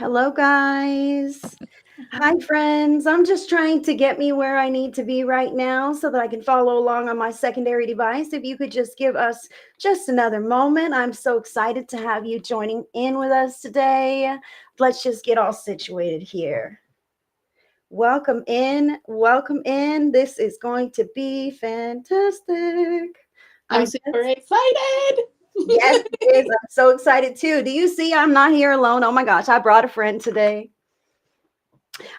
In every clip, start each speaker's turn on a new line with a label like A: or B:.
A: Hello, guys. Hi, friends. I'm just trying to get me where I need to be right now so that I can follow along on my secondary device. If you could just give us just another moment. I'm so excited to have you joining in with us today. Let's just get all situated here. Welcome in. Welcome in. This is going to be fantastic.
B: I'm super excited.
A: Yes, it is. I'm so excited too. Do you see I'm not here alone? Oh my gosh, I brought a friend today.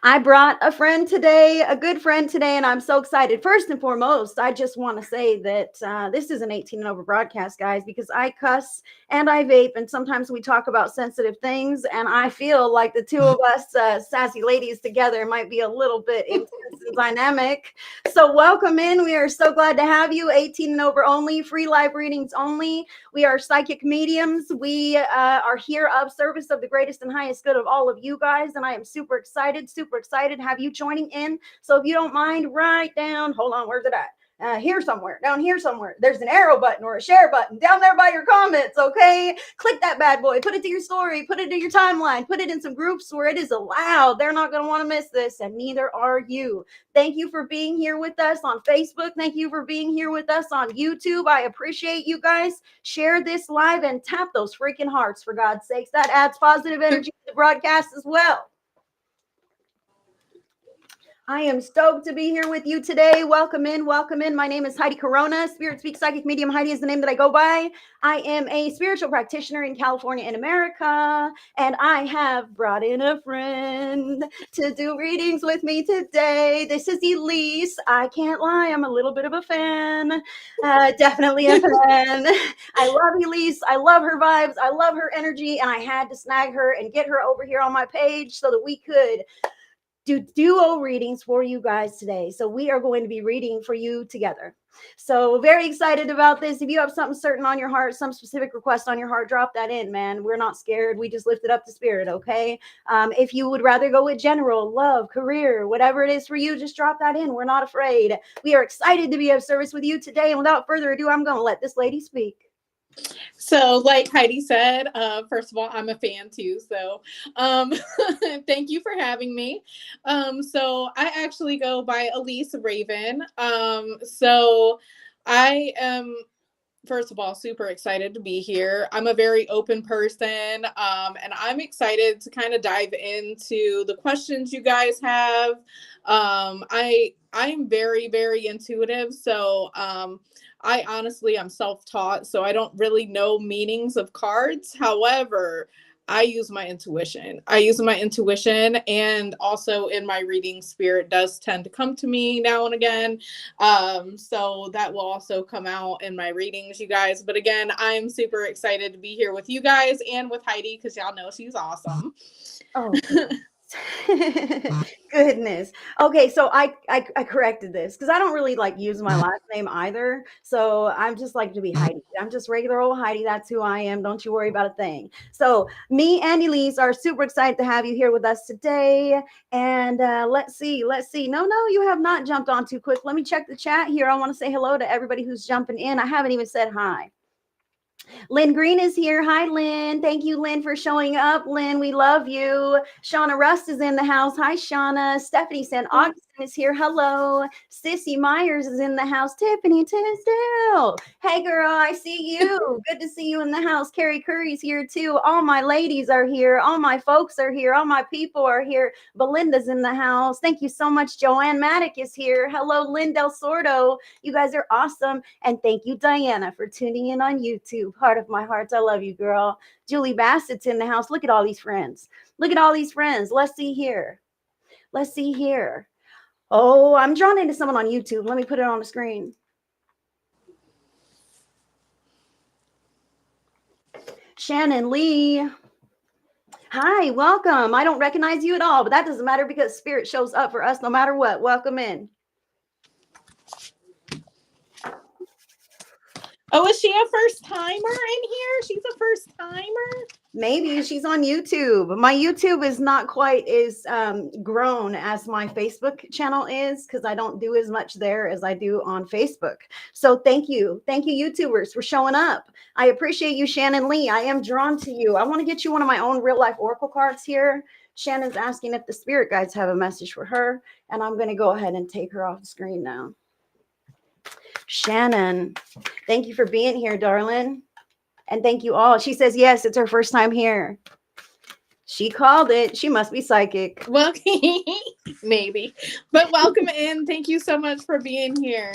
A: I brought a friend today, a good friend today, and I'm so excited. First and foremost, I just want to say that this is an 18 and over broadcast, guys, because I cuss and I vape, and sometimes we talk about sensitive things, and I feel like the two of us sassy ladies together might be a little bit intense and dynamic. So welcome in. We are so glad to have you. 18 and over only, free live readings only. We are psychic mediums. We are here of service of the greatest and highest good of all of you guys, and I am super excited to have you joining in. So if you don't mind, write down, hold on, where's it at? Here somewhere, down here somewhere. There's an arrow button or a share button down there by your comments, okay? Click that bad boy, put it to your story, put it to your timeline, put it in some groups where it is allowed. They're not going to want to miss this, and neither are you. Thank you for being here with us on Facebook. Thank you for being here with us on YouTube. I appreciate you guys. Share this live and tap those freaking hearts, for God's sakes. That adds positive energy to the broadcast as well. I am stoked to be here with you today. Welcome in, welcome in. My name is Heidi Corona. Spirit Speak Psychic Medium Heidi is the name that I go by. I am a spiritual practitioner in California and America, and I have brought in a friend to do readings with me today. This is Elise. I can't lie, I'm a little bit of a fan. Definitely a fan. I love Elise. I love her vibes. I love her energy, and I had to snag her and get her over here on my page so that we could do duo readings for you guys today. So we are going to be reading for you together. So very excited about this. If you have something certain on your heart, some specific request on your heart, drop that in, man. We're not scared. We just lift it up to spirit, okay? If you would rather go with general, love, career, whatever it is for you, just drop that in. We're not afraid. We are excited to be of service with you today. And without further ado, I'm going to let this lady speak.
B: So, like Heidi said, first of all, I'm a fan too. So, thank you for having me. So I actually go by Elise Raven. So I am, first of all, super excited to be here. I'm a very open person, and I'm excited to kind of dive into the questions you guys have. I'm very, very intuitive, so I honestly am self-taught, so I don't really know meanings of cards. However, I use my intuition. And also in my reading, spirit does tend to come to me now and again. So that will also come out in my readings, you guys. But again, I'm super excited to be here with you guys and with Heidi because y'all know she's awesome.
A: Oh, goodness. Okay, so I corrected this because I don't really like use my last name either. So I'm just like to be Heidi. I'm just regular old Heidi. That's who I am. Don't you worry about a thing. So me and Elise are super excited to have you here with us today. And let's see. No, you have not jumped on too quick. Let me check the chat here. I want to say hello to everybody who's jumping in. I haven't even said hi. Lynn Green is here. Hi, Lynn. Thank you, Lynn, for showing up. Lynn, we love you. Shauna Rust is in the house. Hi, Shauna. Stephanie St. Augustine is here. Hello. Sissy Myers is in the house. Tiffany Tisdale. Hey, girl, I see you. Good to see you in the house. Carrie Curry's here, too. All my ladies are here. All my folks are here. All my people are here. Belinda's in the house. Thank you so much. Joanne Maddock is here. Hello, Lynn Del Sordo. You guys are awesome. And thank you, Diana, for tuning in on YouTube. Heart of my heart, I love you, girl. Julie Bassett's in the house. Look at all these friends. Look at all these friends. Let's see here. Oh, I'm drawn into someone on YouTube. Let me put it on the screen. Shannon Lee. Hi, welcome. I don't recognize you at all, but that doesn't matter because spirit shows up for us no matter what. Welcome in.
B: Oh, is she a first timer in here? She's a first timer?
A: Maybe she's on YouTube. My YouTube is not quite as grown as my Facebook channel is because I don't do as much there as I do on Facebook. So thank you. Thank you, YouTubers, for showing up. I appreciate you, Shannon Lee. I am drawn to you. I want to get you one of my own real life oracle cards here. Shannon's asking if the spirit guides have a message for her, and I'm going to go ahead and take her off the screen now. Shannon, thank you for being here, darling. And thank you all. She says, yes, it's her first time here. She called it. She must be psychic.
B: Well, maybe. But welcome in. Thank you so much for being here.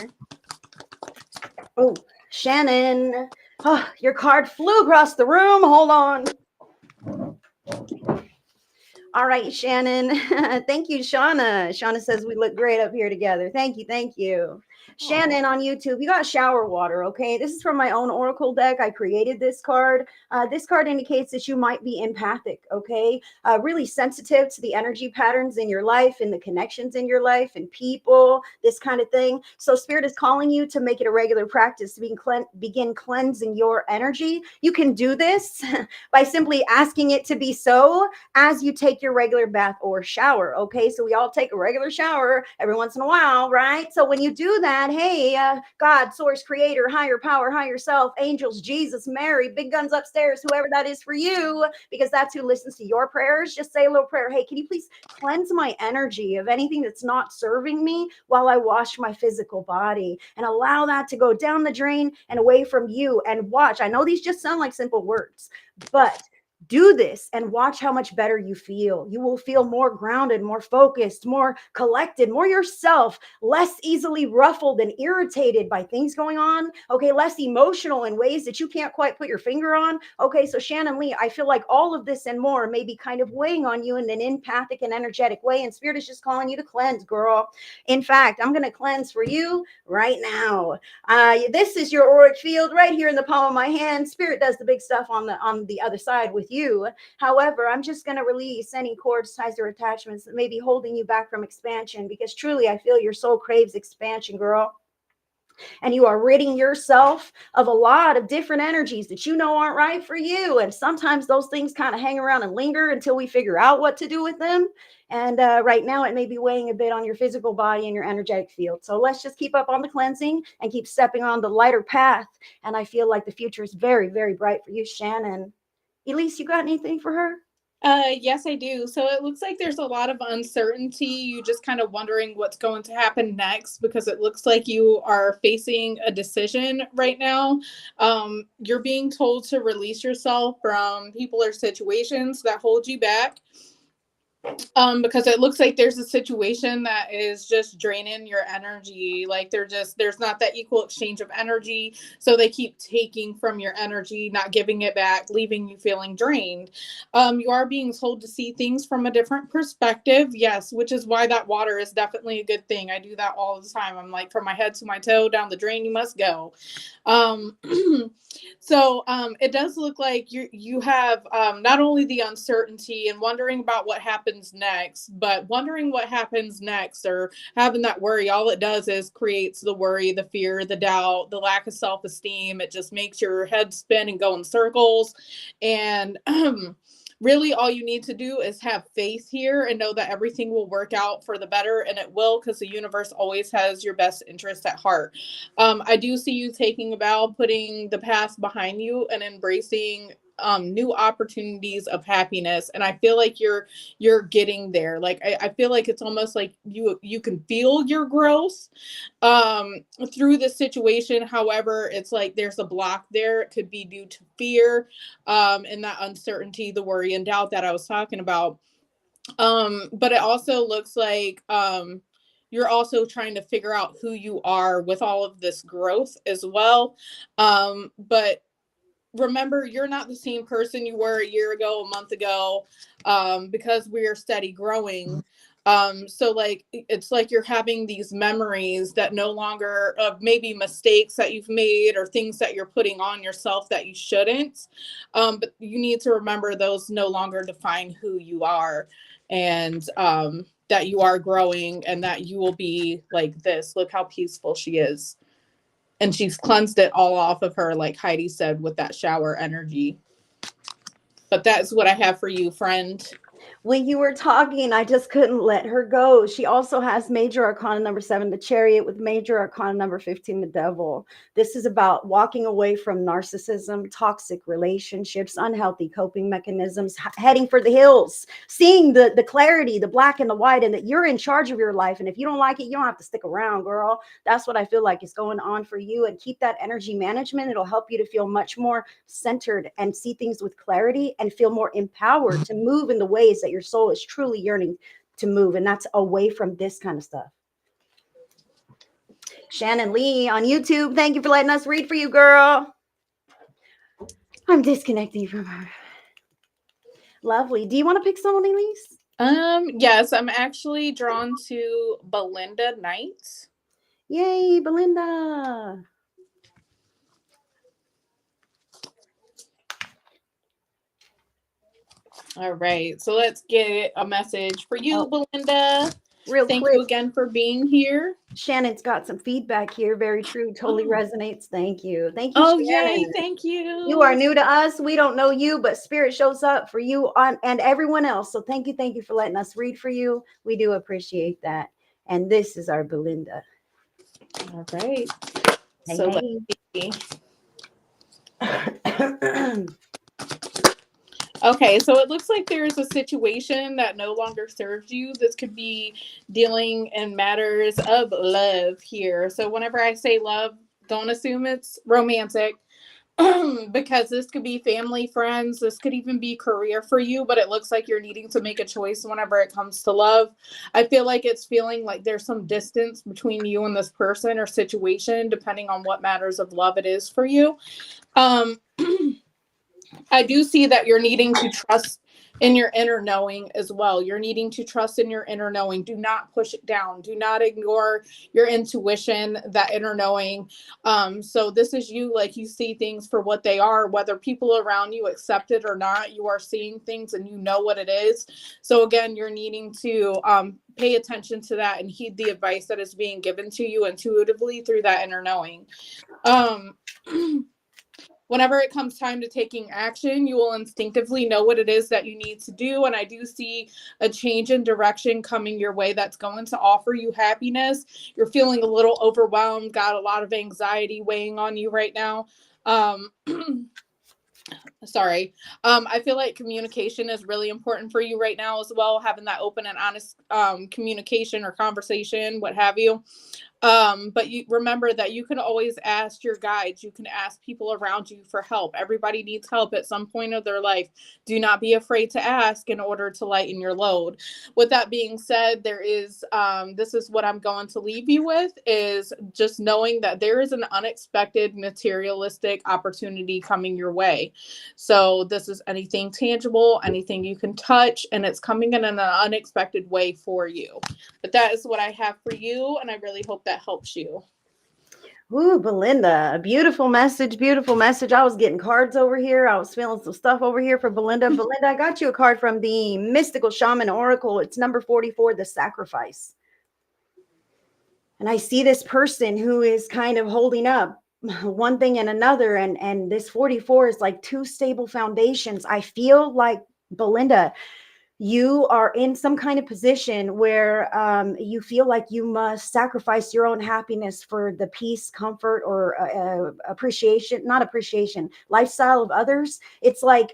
A: Oh, Shannon. Oh, your card flew across the room. Hold on. All right, Shannon. Thank you, Shauna. Shauna says we look great up here together. Thank you. Thank you. Shannon on YouTube, you got shower water, okay? This is from my own oracle deck. I created this card. This card indicates that you might be empathic, okay? Really sensitive to the energy patterns in your life and the connections in your life and people, this kind of thing. So Spirit is calling you to make it a regular practice to begin cleansing your energy. You can do this by simply asking it to be so as you take your regular bath or shower, okay? So we all take a regular shower every once in a while, right? So when you do that, hey, God, source, creator, higher power, higher self, angels, Jesus, Mary, big guns upstairs, whoever that is for you, because that's who listens to your prayers, just say a little prayer. Hey, can you please cleanse my energy of anything that's not serving me while I wash my physical body, and allow that to go down the drain and away from you, and watch. I know these just sound like simple words, but do this and watch how much better you feel. You will feel more grounded, more focused, more collected, more yourself, less easily ruffled and irritated by things going on. Okay, less emotional in ways that you can't quite put your finger on. Okay, so Shannon Lee, I feel like all of this and more may be kind of weighing on you in an empathic and energetic way, and Spirit is just calling you to cleanse, girl. In fact, I'm going to cleanse for you right now. This is your auric field right here in the palm of my hand. Spirit does the big stuff on the other side with you. However, I'm just going to release any cords, ties, or attachments that may be holding you back from expansion, because truly I feel your soul craves expansion, girl. And you are ridding yourself of a lot of different energies that you know aren't right for you. And sometimes those things kind of hang around and linger until we figure out what to do with them. And right now it may be weighing a bit on your physical body and your energetic field. So let's just keep up on the cleansing and keep stepping on the lighter path. And I feel like the future is very, very bright for you, Shannon. Elise, you got anything for her?
B: Yes, I do. So it looks like there's a lot of uncertainty. You just kind of wondering what's going to happen next, because it looks like you are facing a decision right now. You're being told to release yourself from people or situations that hold you back. Because it looks like there's a situation that is just draining your energy. Like there's not that equal exchange of energy. So they keep taking from your energy, not giving it back, leaving you feeling drained. You are being told to see things from a different perspective. Yes, which is why that water is definitely a good thing. I do that all the time. I'm like, from my head to my toe, down the drain you must go. So it does look like you have not only the uncertainty and wondering about what happens next, but wondering what happens next, or having that worry, all it does is creates the worry, the fear, the doubt, the lack of self-esteem. It just makes your head spin and go in circles. And really all you need to do is have faith here and know that everything will work out for the better, and it will, because the universe always has your best interest at heart. I do see you taking a vow, putting the past behind you and embracing new opportunities of happiness. And I feel like you're getting there. Like I feel like it's almost like you can feel your growth through the situation. However, it's like there's a block there. It could be due to fear and that uncertainty, the worry and doubt that I was talking about. But it also looks like you're also trying to figure out who you are with all of this growth as well. But remember, you're not the same person you were a year ago, a month ago, because we are steady growing. So like, it's like you're having these memories that no longer, of maybe mistakes that you've made or things that you're putting on yourself that you shouldn't. But you need to remember those no longer define who you are, and that you are growing, and that you will be like this. Look how peaceful she is. And she's cleansed it all off of her, like Heidi said, with that shower energy. But that's what I have for you, friend.
A: When you were talking, I just couldn't let her go. She also has major arcana number 7, the chariot, with major arcana number 15, the devil. This is about walking away from narcissism, toxic relationships, unhealthy coping mechanisms, heading for the hills, seeing the clarity, the black and the white, and that you're in charge of your life. And if you don't like it, you don't have to stick around, girl. That's what I feel like is going on for you. And keep that energy management. It'll help you to feel much more centered and see things with clarity and feel more empowered to move in the ways that your soul is truly yearning to move. And that's away from this kind of stuff. Shannon Lee on YouTube, thank you for letting us read for you, girl. I'm disconnecting from her. Lovely. Do you want to pick someone, Elise?
B: Yes, I'm actually drawn to Belinda Knight.
A: Yay, Belinda.
B: All right, so let's get a message for you, Belinda.
A: Real
B: Thank
A: quick.
B: you again for being here.
A: Shannon's got some feedback here. Very true. Totally resonates. Thank you. Thank you,
B: Oh,
A: Shannon.
B: yay. Thank you.
A: You are new to us. We don't know you, but spirit shows up for you and everyone else. So thank you for letting us read for you. We do appreciate that. And this is our Belinda.
B: All right.
A: Hey,
B: so
A: hey.
B: let's see. Okay, so it looks like there's a situation that no longer serves you. This could be dealing in matters of love here. So whenever I say love, don't assume it's romantic. Because this could be family, friends, this could even be career for you, but it looks like you're needing to make a choice whenever it comes to love. I feel like it's feeling like there's some distance between you and this person or situation, depending on what matters of love it is for you. I do see that you're needing to trust in your inner knowing as well. You're needing to trust in your inner knowing. Do not push it down. Do not ignore your intuition, that inner knowing. So this is you, like, you see things for what they are, whether people around you accept it or not. You are seeing things and you know what it is. So again, you're needing to pay attention to that and heed the advice that is being given to you intuitively through that inner knowing. Whenever it comes time to taking action, you will instinctively know what it is that you need to do. And I do see a change in direction coming your way that's going to offer you happiness. You're feeling a little overwhelmed, got a lot of anxiety weighing on you right now. Sorry. I feel like communication is really important for you right now as well. Having that open and honest communication or conversation, what have you. But you remember that you can always ask your guides. You can ask people around you for help. Everybody needs help at some point of their life. Do not be afraid to ask in order to lighten your load. With that being said, there is, this is what I'm going to leave you with, is just knowing that there is an unexpected materialistic opportunity coming your way. So this is anything tangible, anything you can touch, and it's coming in an unexpected way for you. But that is what I have for you, and I really hope that helps you.
A: Ooh, Belinda, a beautiful message, beautiful message. I was getting cards over here. I was feeling some stuff over here for Belinda. Belinda, I got you a card from the Mystical Shaman Oracle. It's number 44, the Sacrifice. And I see this person who is kind of holding up one thing and another. And this 44 is like two stable foundations. I feel like, Belinda, you are in some kind of position where you feel like you must sacrifice your own happiness for the peace, comfort, or lifestyle of others. It's like,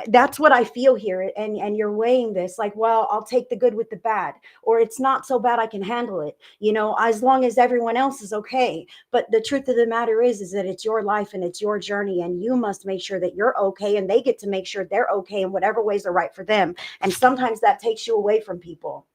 A: that's what I feel here. And you're weighing this like, well, I'll take the good with the bad, or it's not so bad, I can handle it, as long as everyone else is okay. But the truth of the matter is that it's your life and it's your journey, and you must make sure that you're okay, and they get to make sure they're okay in whatever ways are right for them. And sometimes that takes you away from people,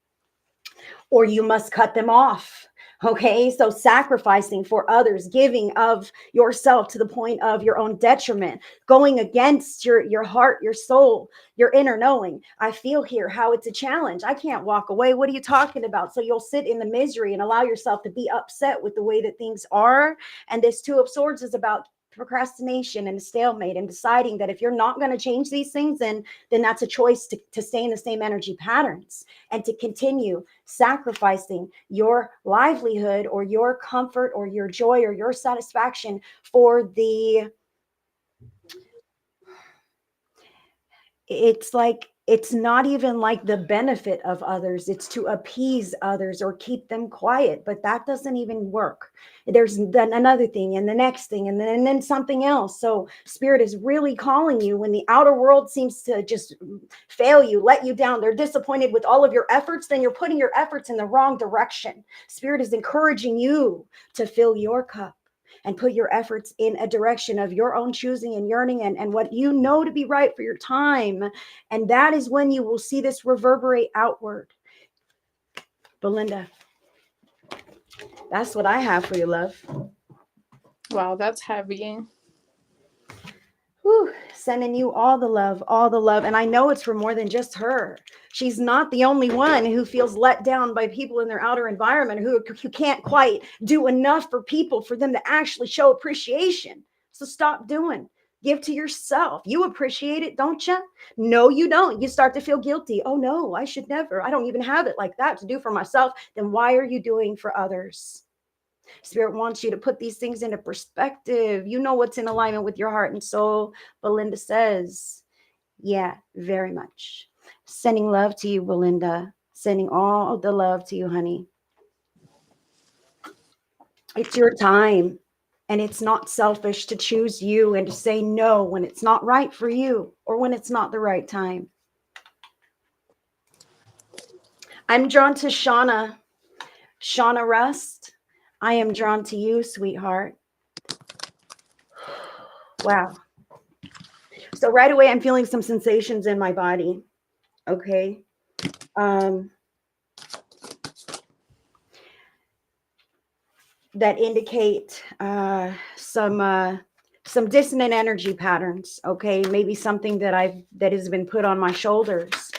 A: or you must cut them off. Okay, so sacrificing for others, giving of yourself to the point of your own detriment, going against your heart, your soul, your inner knowing. I feel here how it's a challenge. I can't walk away. What are you talking about? So you'll sit in the misery and allow yourself to be upset with the way that things are. And this Two of Swords is about procrastination and a stalemate, and deciding that if you're not going to change these things, then that's a choice to stay in the same energy patterns and to continue sacrificing your livelihood or your comfort or your joy or your satisfaction for the it's like it's not even like the benefit of others, it's to appease others or keep them quiet, but that doesn't even work. There's then another thing and the next thing and then something else. So spirit is really calling you when the outer world seems to just fail you, let you down, they're disappointed with all of your efforts, then you're putting your efforts in the wrong direction. Spirit is encouraging you to fill your cup and put your efforts in a direction of your own choosing and yearning and what you know to be right for your time. And that is when you will see this reverberate outward. Belinda, that's what I have for you, love.
B: Wow, that's heavy.
A: Whew, sending you all the love, all the love. And I know it's for more than just her. She's not the only one who feels let down by people in their outer environment who can't quite do enough for people for them to actually show appreciation. So stop doing. Give to yourself. You appreciate it, don't you? No, you don't. You start to feel guilty. Oh, no, I should never. I don't even have it like that to do for myself. Then why are you doing for others? Spirit wants you to put these things into perspective. You know what's in alignment with your heart and soul. Belinda says, yeah, very much. Sending love to you, Belinda. Sending all the love to you, honey. It's your time. And it's not selfish to choose you and to say no when it's not right for you or when it's not the right time. I'm drawn to Shauna. Shauna Rust, I am drawn to you, sweetheart. Wow. So right away, I'm feeling some sensations in my body. Okay. That indicate some dissonant energy patterns. Okay. Maybe something that has been put on my shoulders.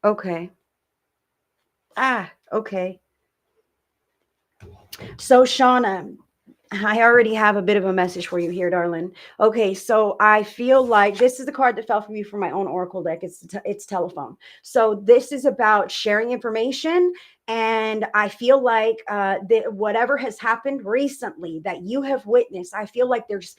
A: Okay. Okay. So Shauna, I already have a bit of a message for you here, darling. Okay, so I feel like this is the card that fell for me from my own oracle deck. It's telephone. So this is about sharing information, and I feel like that whatever has happened recently that you have witnessed, I feel like there's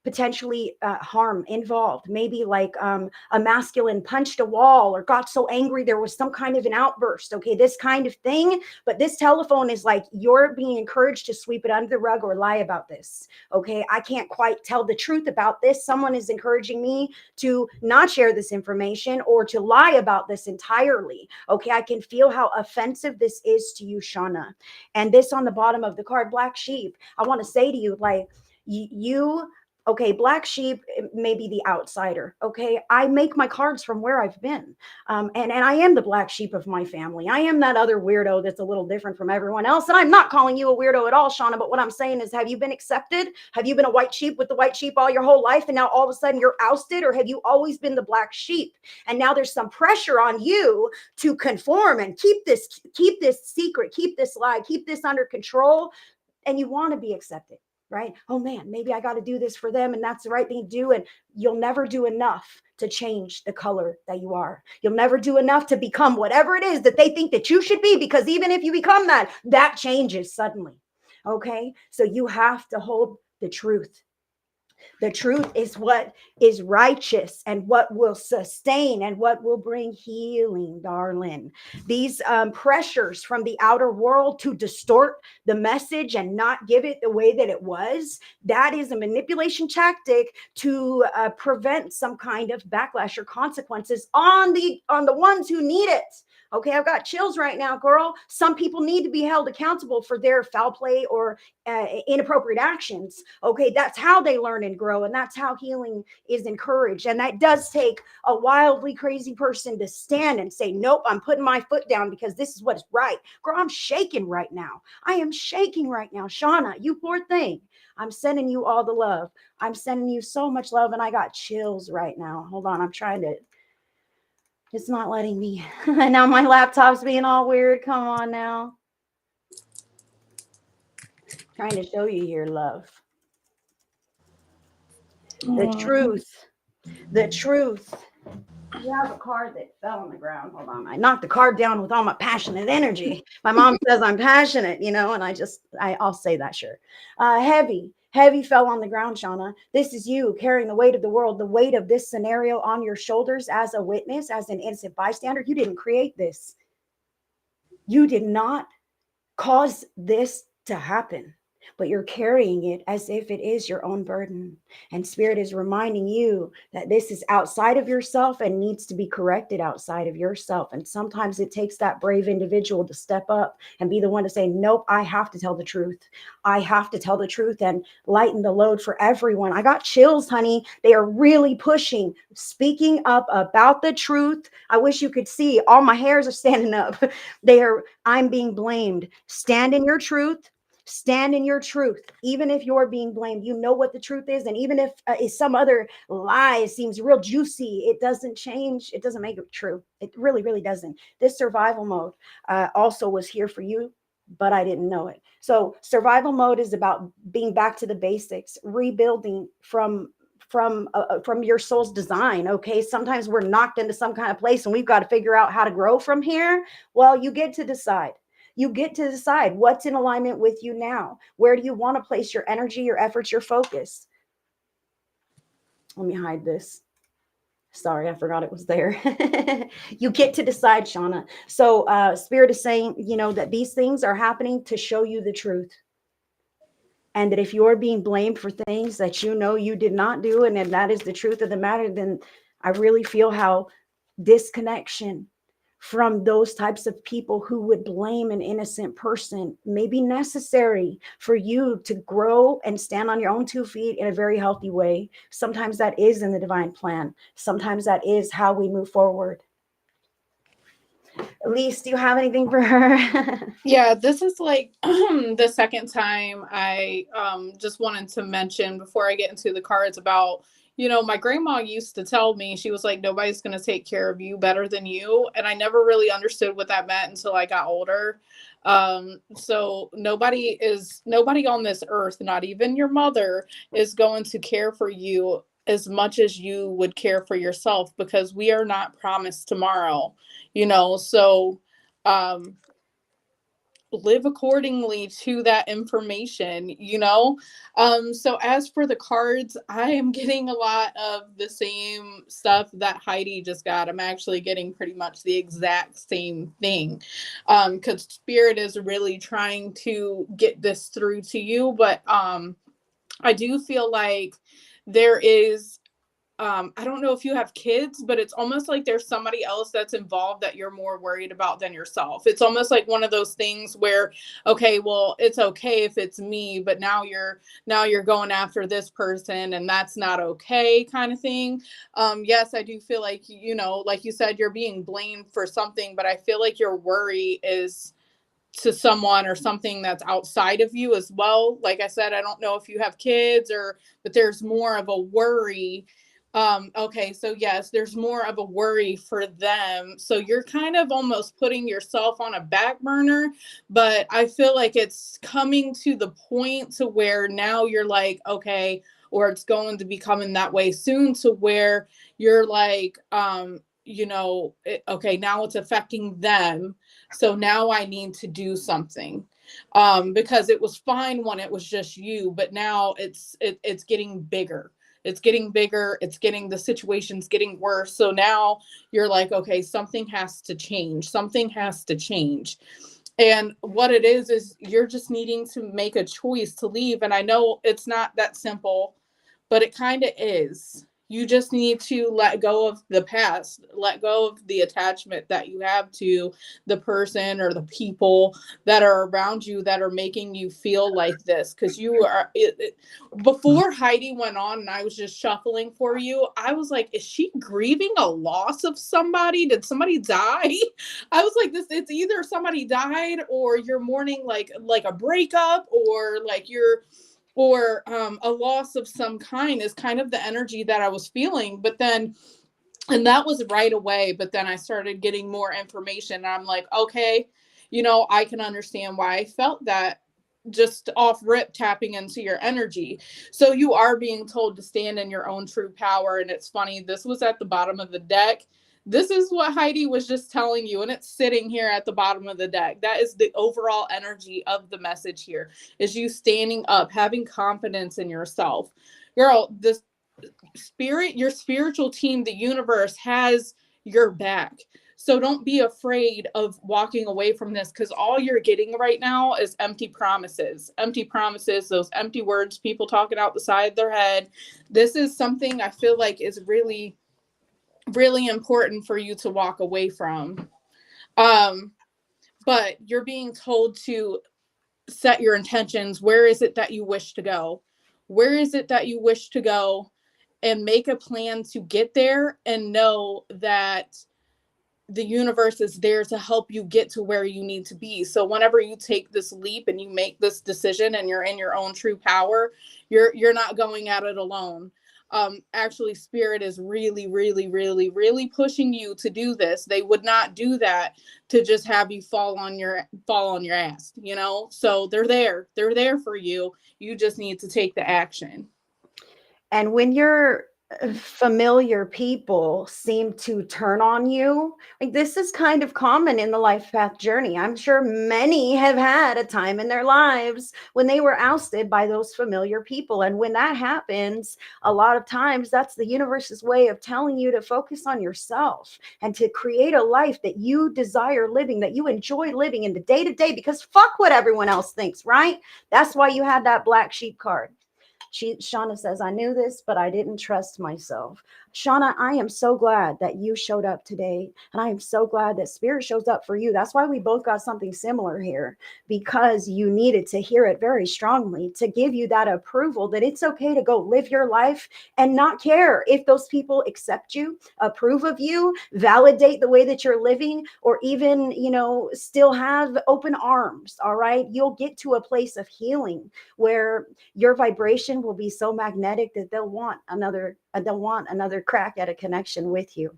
A: potentially harm involved. Maybe like a masculine punched a wall or got so angry there was some kind of an outburst. Okay, this kind of thing. But this telephone is like you're being encouraged to sweep it under the rug or lie about this. Okay, I can't quite tell the truth about this. Someone is encouraging me to not share this information or to lie about this entirely. Okay, I can feel how offensive this is to you, Shauna. And this on the bottom of the card, black sheep. I want to say to you, like, you okay, black sheep may be the outsider. Okay, I make my cards from where I've been, and I am the black sheep of my family. I am that other weirdo that's a little different from everyone else. And I'm not calling you a weirdo at all, Shauna. But what I'm saying is, have you been accepted? Have you been a white sheep with the white sheep all your whole life, and now all of a sudden you're ousted, or have you always been the black sheep? And now there's some pressure on you to conform and keep this secret, keep this lie, keep this under control, and you want to be accepted. Right? Oh man, maybe I got to do this for them and that's the right thing to do. And you'll never do enough to change the color that you are. You'll never do enough to become whatever it is that they think that you should be, because even if you become that, that changes suddenly. Okay. So you have to hold the truth. The truth is what is righteous and what will sustain and what will bring healing, darling. These pressures from the outer world to distort the message and not give it the way that it was, that is a manipulation tactic to prevent some kind of backlash or consequences on the ones who need it. Okay, I've got chills right now, girl. Some people need to be held accountable for their foul play or inappropriate actions. Okay, that's how they learn and grow, and that's how healing is encouraged. And that does take a wildly crazy person to stand and say, nope, I'm putting my foot down because this is what's right. Girl, I'm shaking right now. I am shaking right now. Shauna, you poor thing. I'm sending you all the love. I'm sending you so much love, and I got chills right now. Hold on, I'm trying to. It's not letting me. And now my laptop's being all weird. Come on now. Trying to show you here, love. The truth. The truth. You have a card that fell on the ground. Hold on. I knocked the card down with all my passionate energy. My mom says I'm passionate, and I'll say that, sure. Heavy Heavy fell on the ground, Shauna. This is you carrying the weight of the world, the weight of this scenario on your shoulders as a witness, as an innocent bystander. You didn't create this. You did not cause this to happen, but you're carrying it as if it is your own burden. And Spirit is reminding you that this is outside of yourself and needs to be corrected outside of yourself. And sometimes it takes that brave individual to step up and be the one to say, nope, I have to tell the truth. I have to tell the truth and lighten the load for everyone. I got chills, honey. They are really pushing, speaking up about the truth. I wish you could see all my hairs are standing up. I'm being blamed. Stand in your truth. Stand in your truth. Even if you're being blamed, you know what the truth is. And even if some other lie seems real juicy, it doesn't change. It doesn't make it true. It really, really doesn't. This survival mode also was here for you, but I didn't know it. So survival mode is about being back to the basics, rebuilding from your soul's design. Okay, sometimes we're knocked into some kind of place and we've got to figure out how to grow from here. Well, you get to decide. You get to decide what's in alignment with you now. Where do you want to place your energy, your efforts, your focus? Let me hide this. Sorry, I forgot it was there. You get to decide, Shauna. So Spirit is saying, that these things are happening to show you the truth. And that if you're being blamed for things that you did not do, and if that is the truth of the matter, then I really feel how disconnection from those types of people who would blame an innocent person may be necessary for you to grow and stand on your own 2 feet in a very healthy way. Sometimes that is in the divine plan. Sometimes that is how we move forward. Elise, do you have anything for her?
B: Yeah, this is like the second time I just wanted to mention before I get into the cards about, my grandma used to tell me, she was like, nobody's going to take care of you better than you. And I never really understood what that meant until I got older. So nobody on this earth, not even your mother, is going to care for you as much as you would care for yourself, because we are not promised tomorrow, so live accordingly to that information. So as for the cards, I am getting a lot of the same stuff that Heidi just got. I'm actually getting pretty much the exact same thing, because Spirit is really trying to get this through to you. But I do feel like there is, I don't know if you have kids, but it's almost like there's somebody else that's involved that you're more worried about than yourself. It's almost like one of those things where, okay, well, it's okay if it's me, but now you're going after this person, and that's not okay, kind of thing. Yes, I do feel like, like you said, you're being blamed for something, but I feel like your worry is to someone or something that's outside of you as well. Like I said, I don't know if you have kids but there's more of a worry. Okay, so yes, there's more of a worry for them. So you're kind of almost putting yourself on a back burner, but I feel like it's coming to the point to where now you're like, okay, or it's going to be coming that way soon, to where you're like, okay, now it's affecting them. So now I need to do something. Because it was fine when it was just you, but now it's getting bigger. It's getting bigger. The situation's getting worse. So now you're like, okay, something has to change. Something has to change. And what it is you're just needing to make a choice to leave. And I know it's not that simple, but it kind of is. You just need to let go of the past, let go of the attachment that you have to the person or the people that are around you that are making you feel like this. Because before Heidi went on and I was just shuffling for you, I was like, is she grieving a loss of somebody? Did somebody die? I was like, it's either somebody died, or you're mourning like a breakup, or like a loss of some kind, is kind of the energy that I was feeling. But then, and that was right away, but then I started getting more information, and I'm like, okay, I can understand why I felt that, just off rip, tapping into your energy. So you are being told to stand in your own true power. And it's funny, this was at the bottom of the deck. This is what Heidi was just telling you, and it's sitting here at the bottom of the deck. That is the overall energy of the message here, is you standing up, having confidence in yourself. Girl, this spirit, your spiritual team, the universe has your back. So don't be afraid of walking away from this, because all you're getting right now is empty promises, those empty words, people talking out the side of their head. This is something I feel like is really, really important for you to walk away from. But you're being told to set your intentions. Where is it that you wish to go? Where is it that you wish to go? And make a plan to get there, and know that the universe is there to help you get to where you need to be. So whenever you take this leap and you make this decision and you're in your own true power, you're not going at it alone. Actually, spirit is really, really, really, really pushing you to do this. They would not do that to just have you fall on your ass, you know? So they're there for you. You just need to take the action.
A: And when your familiar people seem to turn on you, like, this is kind of common in the life path journey. I'm sure many have had a time in their lives when they were ousted by those familiar people. And when that happens, a lot of times that's the universe's way of telling you to focus on yourself and to create a life that you desire living, that you enjoy living in the day to day, because fuck what everyone else thinks, right? That's why you had that black sheep card. Shauna says, I knew this, but I didn't trust myself. Shauna, I am so glad that you showed up today. And I am so glad that spirit shows up for you. That's why we both got something similar here, because you needed to hear it very strongly to give you that approval that it's okay to go live your life and not care if those people accept you, approve of you, validate the way that you're living, or even, still have open arms. All right. You'll get to a place of healing where your vibration will be so magnetic that they'll want another crack at a connection with you.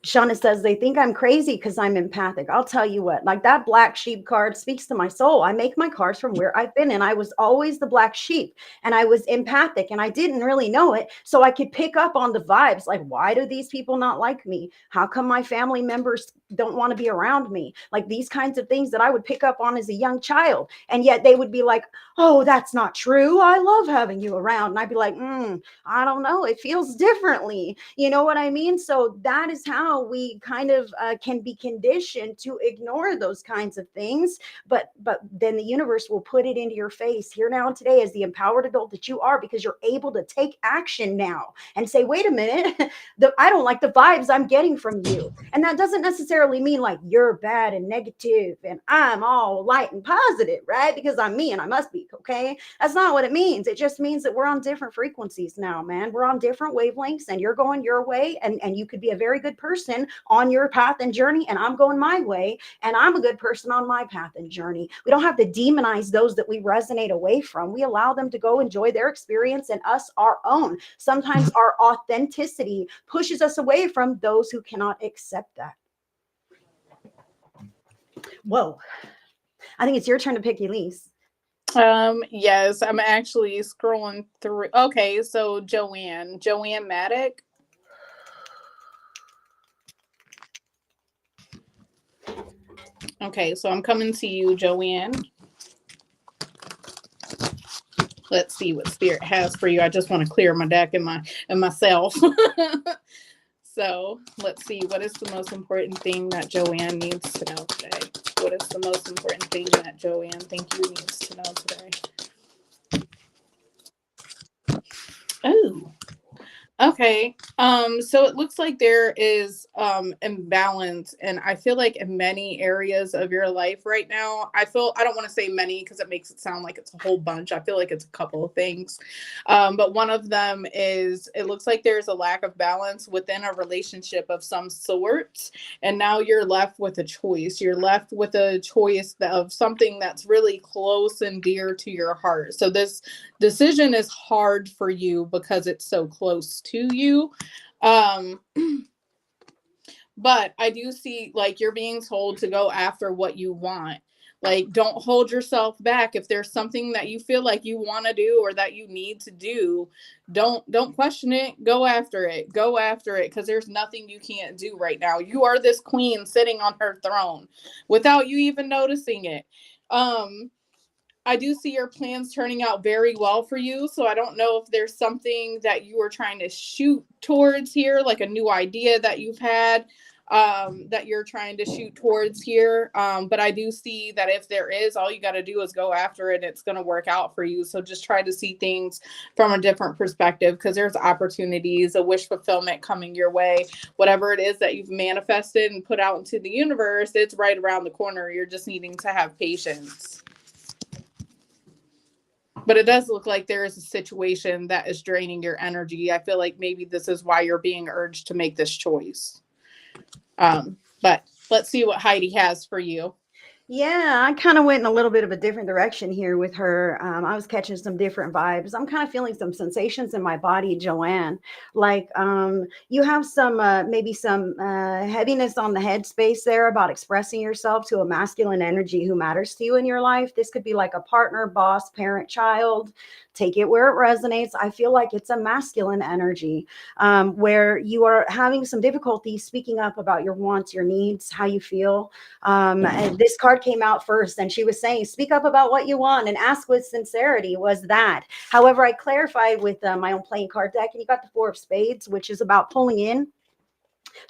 A: Shauna says they think I'm crazy because I'm empathic. I'll tell you what, like, that black sheep card speaks to my soul. I make my cards from where I've been, and I was always the black sheep, and I was empathic, and I didn't really know it. So I could pick up on the vibes. Like, why do these people not like me? How come my family members don't want to be around me? Like, these kinds of things that I would pick up on as a young child. And yet they would be like, oh, that's not true. I love having you around. And I'd be like, I don't know. It feels differently. You know what I mean? So that is how we kind of can be conditioned to ignore those kinds of things. But then the universe will put it into your face here now and today as the empowered adult that you are, because you're able to take action now and say, wait a minute, I don't like the vibes I'm getting from you. And that doesn't necessarily mean like you're bad and negative and I'm all light and positive, right? Because I'm me and I must be, okay? That's not what it means. It just means that we're on different frequencies now, man. We're on different wavelengths, and you're going your way, and you could be a very good person on your path and journey, and I'm going my way, and I'm a good person on my path and journey. We don't have to demonize those that we resonate away from. We allow them to go enjoy their experience and us our own. Sometimes our authenticity pushes us away from those who cannot accept that. Whoa. I think it's your turn to pick, Elise.
B: Yes, I'm actually scrolling through. Okay, so Joanne Maddock. Okay, so I'm coming to you, Joanne. Let's see what spirit has for you. I just want to clear my deck and myself. So let's see, what is the most important thing that Joanne needs to know today? What is the most important thing that Joanne needs to know today? Oh, okay. So it looks like there is imbalance, and I feel like in many areas of your life right now, I don't want to say many because it makes it sound like it's a whole bunch. I feel like it's a couple of things. But one of them is, it looks like there's a lack of balance within a relationship of some sort, and now you're left with a choice. You're left with a choice of something that's really close and dear to your heart. So this decision is hard for you because it's so close to you. But I do see like you're being told to go after what you want. Like, don't hold yourself back. If there's something that you feel like you want to do or that you need to do, don't question it. Go after it. Go after it, because there's nothing you can't do right now. You are this queen sitting on her throne without you even noticing it. Um, I do see your plans turning out very well for you. So I don't know if there's something that you are trying to shoot towards here, like a new idea that you've had, that you're trying to shoot towards here. But I do see that if there is, all you got to do is go after it. It's going to work out for you. So just try to see things from a different perspective, because there's opportunities, a wish fulfillment coming your way. Whatever it is that you've manifested and put out into the universe, it's right around the corner. You're just needing to have patience. But it does look like there is a situation that is draining your energy. I feel like maybe this is why you're being urged to make this choice. But let's see what Heidi has for you.
A: Yeah, I kind of went in a little bit of a different direction here with her. I was catching some different vibes. I'm kind of feeling some sensations in my body, Joanne. Like you have some maybe some heaviness on the headspace there about expressing yourself to a masculine energy who matters to you in your life. This could be like a partner, boss, parent, child. Take it where it resonates. I feel like it's a masculine energy where you are having some difficulty speaking up about your wants, your needs, how you feel. And this card came out first, and she was saying, speak up about what you want and ask with sincerity. Was that? However, I clarified with my own playing card deck, and you got the Four of Spades, which is about pulling in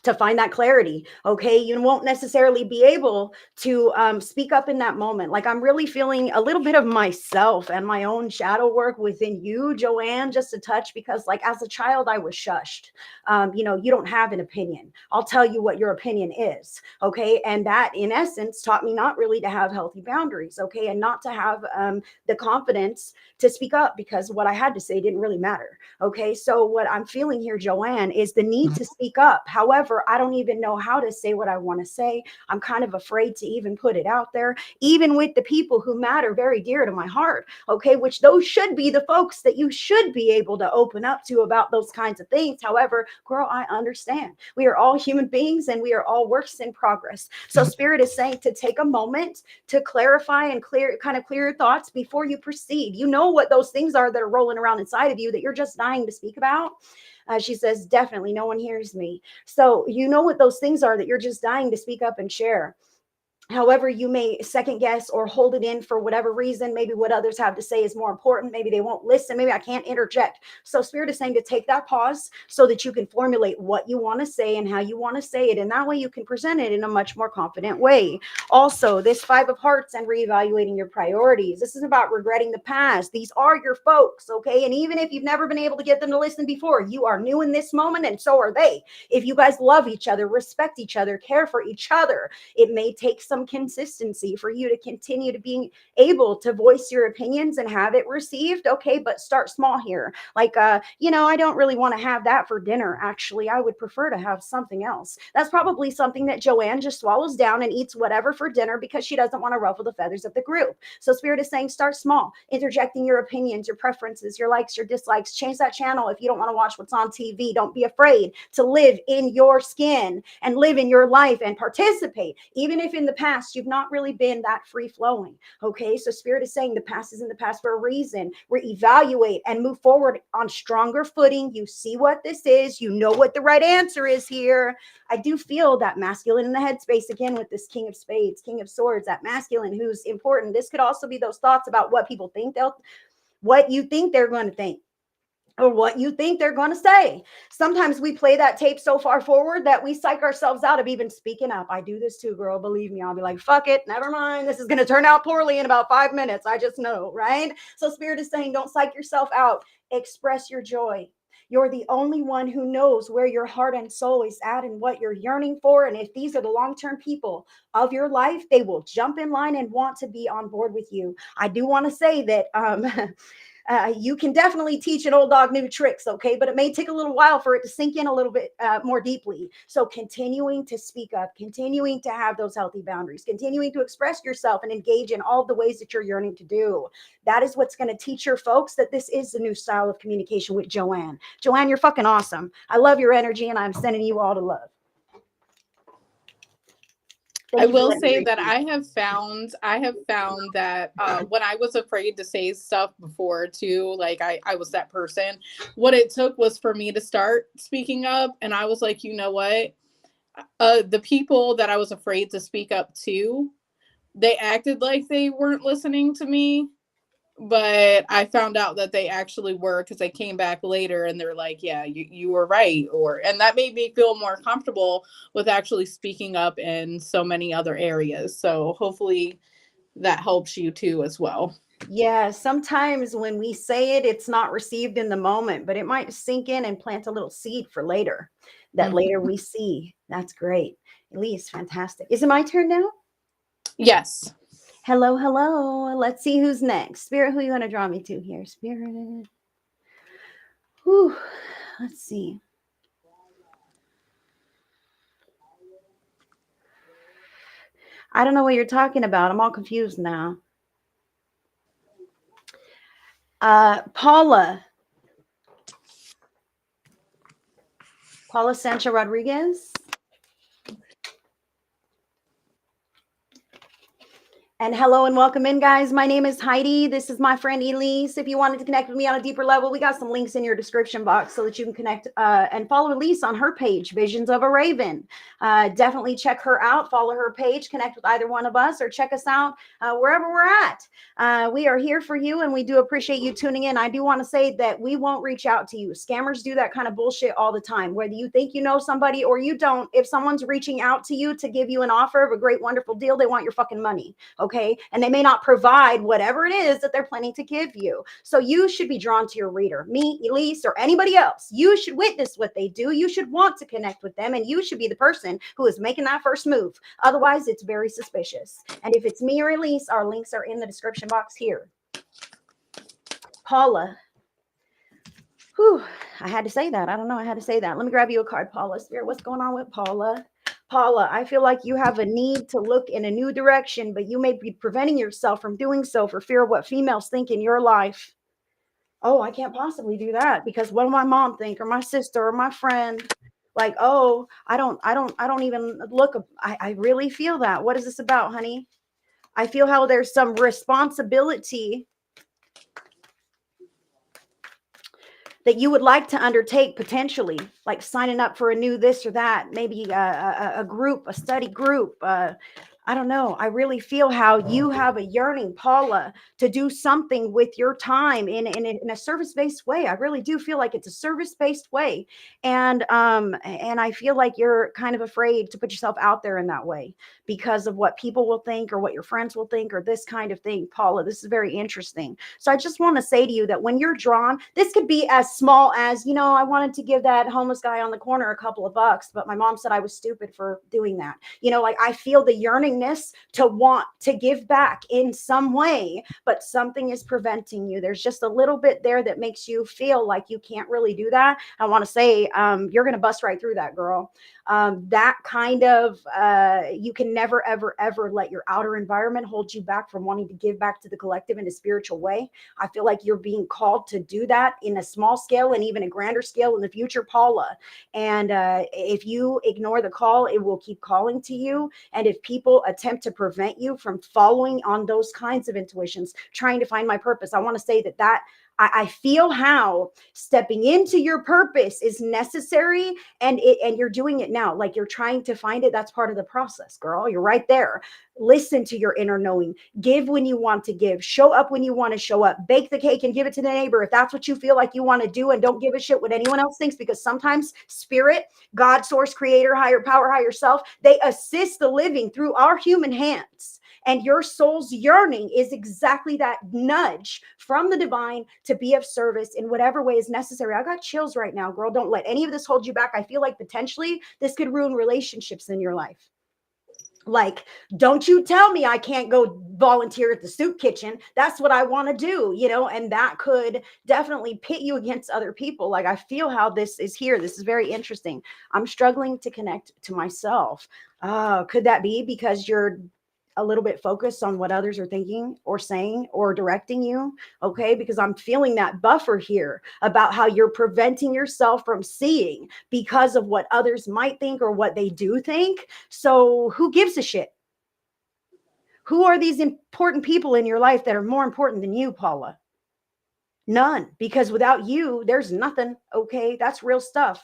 A: to find that clarity. Okay, you won't necessarily be able to speak up in that moment. Like, I'm really feeling a little bit of myself and my own shadow work within you, Joanne, just a touch, because like as a child I was shushed. You don't have an opinion. I'll tell you what your opinion is. Okay, and that in essence taught me not really to have healthy boundaries. Okay, and not to have the confidence to speak up, because what I had to say didn't really matter. Okay, so what I'm feeling here, Joanne, is the need to speak up. However, I don't even know how to say what I want to say. I'm kind of afraid to even put it out there, even with the people who matter very dear to my heart. Okay, which those should be the folks that you should be able to open up to about those kinds of things. However, girl, I understand. We are all human beings and we are all works in progress. So Spirit is saying to take a moment to clarify and clear your thoughts before you proceed. You know what those things are that are rolling around inside of you that you're just dying to speak about. She says, definitely, no one hears me. So you know what those things are that you're just dying to speak up and share. However, you may second guess or hold it in for whatever reason. Maybe what others have to say is more important. Maybe they won't listen. Maybe I can't interject. So Spirit is saying to take that pause so that you can formulate what you want to say and how you want to say it. And that way you can present it in a much more confident way. Also, this Five of Hearts and reevaluating your priorities. This is about regretting the past. These are your folks, okay? And even if you've never been able to get them to listen before, you are new in this moment, and so are they. If you guys love each other, respect each other, care for each other, it may take some consistency for you to continue to being able to voice your opinions and have it received. Okay, but start small here. Like, I don't really want to have that for dinner. Actually, I would prefer to have something else. That's probably something that Joanne just swallows down and eats whatever for dinner because she doesn't want to ruffle the feathers of the group. So Spirit is saying start small, interjecting your opinions, your preferences, your likes, your dislikes. Change that channel if you don't want to watch what's on TV. Don't be afraid to live in your skin and live in your life and participate, even if in the past you've not really been that free flowing. Okay, so Spirit is saying the past is in the past for a reason. Reevaluate and move forward on stronger footing. You see what this is, you know what the right answer is here. I do feel that masculine in the headspace again with this King of Spades, King of Swords, that masculine who's important. This could also be those thoughts about what people think what you think they're going to think, or what you think they're going to say. Sometimes we play that tape so far forward that we psych ourselves out of even speaking up. I do this too, girl. Believe me. I'll be like, fuck it. Never mind. This is going to turn out poorly in about 5 minutes. I just know, right? So Spirit is saying, don't psych yourself out. Express your joy. You're the only one who knows where your heart and soul is at and what you're yearning for. And if these are the long-term people of your life, they will jump in line and want to be on board with you. I do want to say that you can definitely teach an old dog new tricks, okay? But it may take a little while for it to sink in a little bit more deeply. So continuing to speak up, continuing to have those healthy boundaries, continuing to express yourself and engage in all the ways that you're yearning to do. That is what's going to teach your folks that this is the new style of communication with Joanne. Joanne, you're fucking awesome. I love your energy and I'm sending you all to love.
B: I
A: Thank you for
B: will
A: letting me
B: say
A: read.
B: that I have found that when I was afraid to say stuff before too, like I was that person. What it took was for me to start speaking up, and I was like, you know what? The people that I was afraid to speak up to, they acted like they weren't listening to me, but I found out that they actually were, because they came back later and they're like, yeah, you were right. And that made me feel more comfortable with actually speaking up in so many other areas. So hopefully that helps you too as well.
A: Yeah, sometimes when we say it, it's not received in the moment, but it might sink in and plant a little seed for later that
B: Mhm.
A: later we see. That's great. Elise, fantastic. Is it my turn now?
B: Yes.
A: Hello, hello. Let's see who's next. Spirit, who you want to draw me to here? Spirit. Whew. Let's see. I don't know what you're talking about. I'm all confused now. Paula. Paula Sancho Rodriguez. And hello and welcome in, guys. My name is Heidi. This is my friend Elise. If you wanted to connect with me on a deeper level, we got some links in your description box so that you can connect and follow Elise on her page, Visions of a Raven. Definitely check her out, follow her page, connect with either one of us, or check us out wherever we're at. We are here for you, and we do appreciate you tuning in. I do want to say that we won't reach out to you. Scammers do that kind of bullshit all the time. Whether you think you know somebody or you don't, if someone's reaching out to you to give you an offer of a great, wonderful deal, they want your fucking money. Okay. And they may not provide whatever it is that they're planning to give you. So you should be drawn to your reader, me, Elise, or anybody else. You should witness what they do. You should want to connect with them, and you should be the person who is making that first move. Otherwise, it's very suspicious. And if it's me or Elise, our links are in the description box here. Paula. Whew, I had to say that. I don't know. I had to say that. Let me grab you a card, Paula. Spirit, what's going on with Paula? Paula, I feel like you have a need to look in a new direction, but you may be preventing yourself from doing so for fear of what females think in your life. Oh, I can't possibly do that because what will my mom think, or my sister, or my friend? Like, oh, I don't even look. I really feel that. What is this about, honey? I feel how there's some responsibility that you would like to undertake, potentially, like signing up for a new this or that, maybe a group, a study group. I don't know. I really feel how you have a yearning, Paula, to do something with your time in a service-based way. I really do feel like it's a service-based way. And I feel like you're kind of afraid to put yourself out there in that way because of what people will think or what your friends will think or this kind of thing. Paula, this is very interesting. So I just want to say to you that when you're drawn, this could be as small as, I wanted to give that homeless guy on the corner a couple of bucks, but my mom said I was stupid for doing that. Like I feel the yearningness to want to give back in some way, but something is preventing you. There's just a little bit there that makes you feel like you can't really do that. I want to say, you're going to bust right through that, girl. That kind of, you can never, ever, ever let your outer environment hold you back from wanting to give back to the collective in a spiritual way. I feel like you're being called to do that in a small scale and even a grander scale in the future, Paula. And if you ignore the call, it will keep calling to you. And if people attempt to prevent you from following on those kinds of intuitions, trying to find my purpose, I want to say that I feel how stepping into your purpose is necessary, and you're doing it now. Like you're trying to find it. That's part of the process, girl. You're right there. Listen to your inner knowing. Give when you want to give. Show up when you want to show up. Bake the cake and give it to the neighbor if that's what you feel like you want to do, and don't give a shit what anyone else thinks, because sometimes spirit, God, source, creator, higher power, higher self, they assist the living through our human hands. And your soul's yearning is exactly that nudge from the divine to be of service in whatever way is necessary. I got chills right now, girl. Don't let any of this hold you back. I feel like potentially this could ruin relationships in your life. Like, don't you tell me I can't go volunteer at the soup kitchen. That's what I want to do, and that could definitely pit you against other people. Like, I feel how this is here. This is very interesting. I'm struggling to connect to myself. Could that be because you're a little bit focused on what others are thinking or saying or directing you? Okay, because I'm feeling that buffer here about how you're preventing yourself from seeing because of what others might think or what they do think. So who gives a shit? Who are these important people in your life that are more important than you, Paula? None, because without you, there's nothing. Okay. That's real stuff.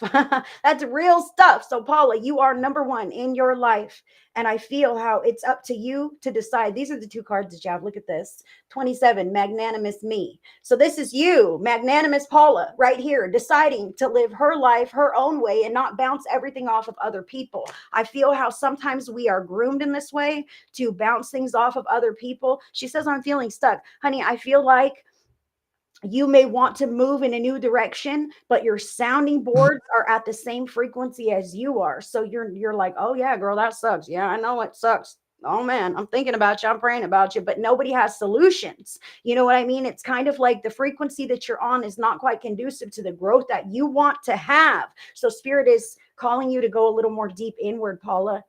A: That's real stuff. So, Paula, you are number one in your life. And I feel how it's up to you to decide. These are the two cards that you have. Look at this 27, magnanimous me. So, this is you, magnanimous Paula, right here, deciding to live her life her own way and not bounce everything off of other people. I feel how sometimes we are groomed in this way to bounce things off of other people. She says, I'm feeling stuck. Honey, I feel like you may want to move in a new direction, but your sounding boards are at the same frequency as you are. So you're like, oh yeah, girl, that sucks. Yeah, I know it sucks. Oh man, I'm thinking about you. I'm praying about you, but nobody has solutions. You know what I mean? It's kind of like the frequency that you're on is not quite conducive to the growth that you want to have. So spirit is calling you to go a little more deep inward, Paula.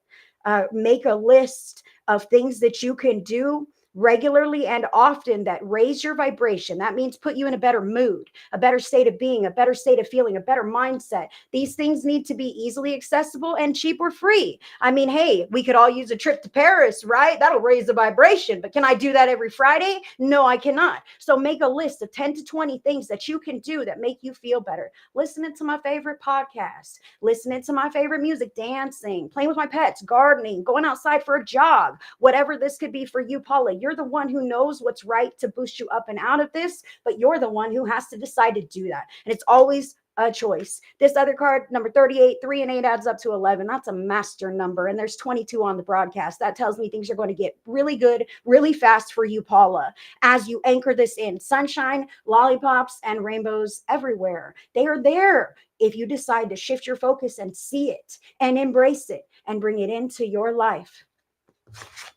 A: Make a list of things that you can do regularly and often that raise your vibration. That means put you in a better mood, a better state of being, a better state of feeling, a better mindset. These things need to be easily accessible and cheap or free. I mean, hey, we could all use a trip to Paris, right? That'll raise the vibration. But can I do that every Friday? No, I cannot. So make a list of 10 to 20 things that you can do that make you feel better. Listening to my favorite podcast, listening to my favorite music, dancing, playing with my pets, gardening, going outside for a jog, whatever this could be for you, Paula. You're the one who knows what's right to boost you up and out of this, but you're the one who has to decide to do that. And it's always a choice. This other card, number 38, 3 and 8 adds up to 11. That's a master number. And there's 22 on the broadcast. That tells me things are going to get really good, really fast for you, Paula, as you anchor this in. Sunshine, lollipops, and rainbows everywhere. They are there if you decide to shift your focus and see it and embrace it and bring it into your life.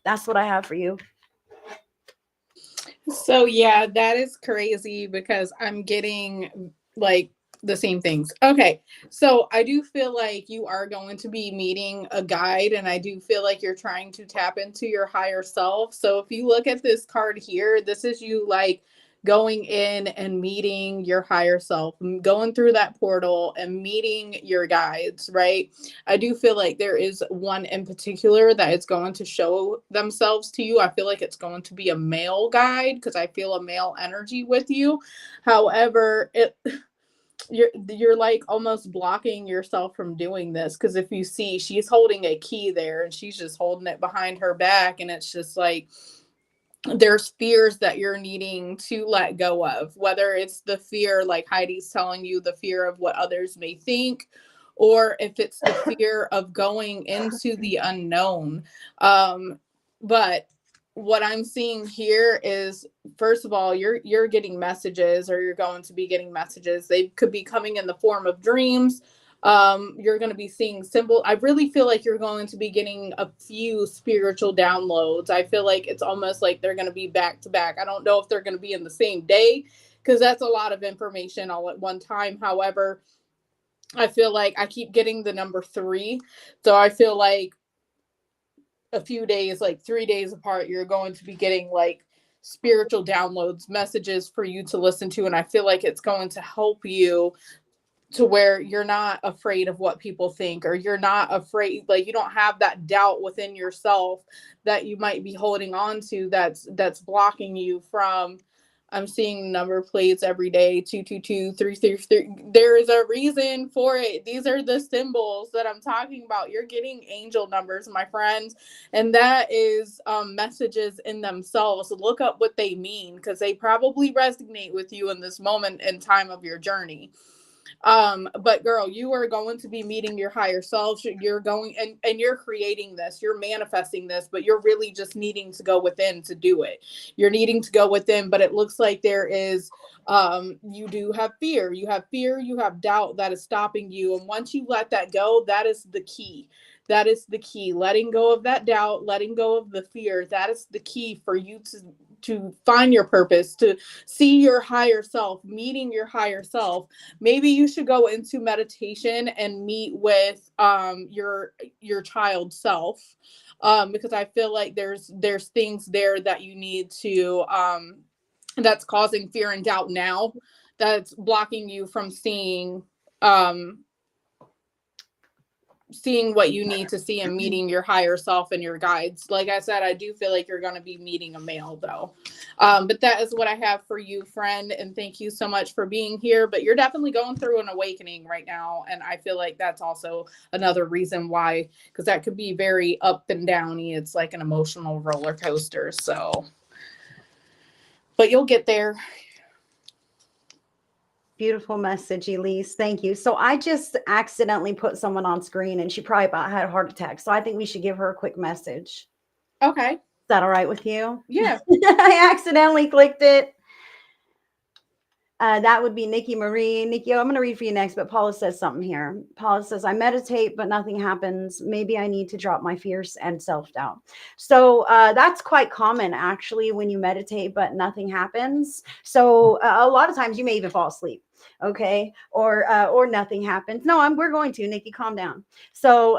A: That's what I have for you.
B: So yeah, that is crazy because I'm getting like the same things. Okay. So I do feel like you are going to be meeting a guide, and I do feel like you're trying to tap into your higher self. So if you look at this card here, this is you like going in and meeting your higher self, going through that portal and meeting your guides, right? I do feel like there is one in particular that is going to show themselves to you. I feel like it's going to be a male guide because I feel a male energy with you. However, you're like almost blocking yourself from doing this, because if you see, she's holding a key there and she's just holding it behind her back, and it's just like there's fears that you're needing to let go of, whether it's the fear, like Heidi's telling you, the fear of what others may think, or if it's the fear of going into the unknown. But what I'm seeing here is, first of all, you're getting messages, or you're going to be getting messages. They could be coming in the form of dreams. You're going to be seeing symbol. I really feel like you're going to be getting a few spiritual downloads. I feel like it's almost like they're going to be back to back. I don't know if they're going to be in the same day, because that's a lot of information all at one time. However, I feel like I keep getting the number 3. So I feel like a few days, like 3 days apart, you're going to be getting like spiritual downloads, messages for you to listen to. And I feel like it's going to help you to where you're not afraid of what people think, or you're not afraid, like you don't have that doubt within yourself that you might be holding on to, that's blocking you from. I'm seeing number plates every day, 222, 333. There is a reason for it. These are the symbols that I'm talking about. You're getting angel numbers, my friends, and that is messages in themselves. Look up what they mean, because they probably resonate with you in this moment in time of your journey. But girl, you are going to be meeting your higher self. You're going and you're creating this, you're manifesting this, but you're really just needing to go within to do it. You're needing to go within, but it looks like there is, you do have fear, you have doubt that is stopping you. And once you let that go, that is the key. That is the key. Letting go of that doubt, letting go of the fear. That is the key for you to find your purpose, to see your higher self, meeting your higher self. Maybe you should go into meditation and meet with your child self, because I feel like there's things there that you need to that's causing fear and doubt now, that's blocking you from seeing seeing what you need to see and meeting your higher self and your guides. Like I said, I do feel like you're going to be meeting a male though. But that is what I have for you, friend. And thank you so much for being here. But you're definitely going through an awakening right now. And I feel like that's also another reason why, because that could be very up and downy. It's like an emotional roller coaster. So, but you'll get there.
A: Beautiful message, Elise. Thank you. So I just accidentally put someone on screen and she probably about had a heart attack. So I think we should give her a quick message.
B: Okay.
A: Is that all right with you?
B: Yeah.
A: I accidentally clicked it. That would be Nikki Marie. Nikki, I'm going to read for you next, but Paula says something here. Paula says, I meditate, but nothing happens. Maybe I need to drop my fears and self-doubt. So that's quite common, actually, when you meditate, but nothing happens. So a lot of times you may even fall asleep. Okay. Or nothing happens. No, we're going to, Nikki, calm down. So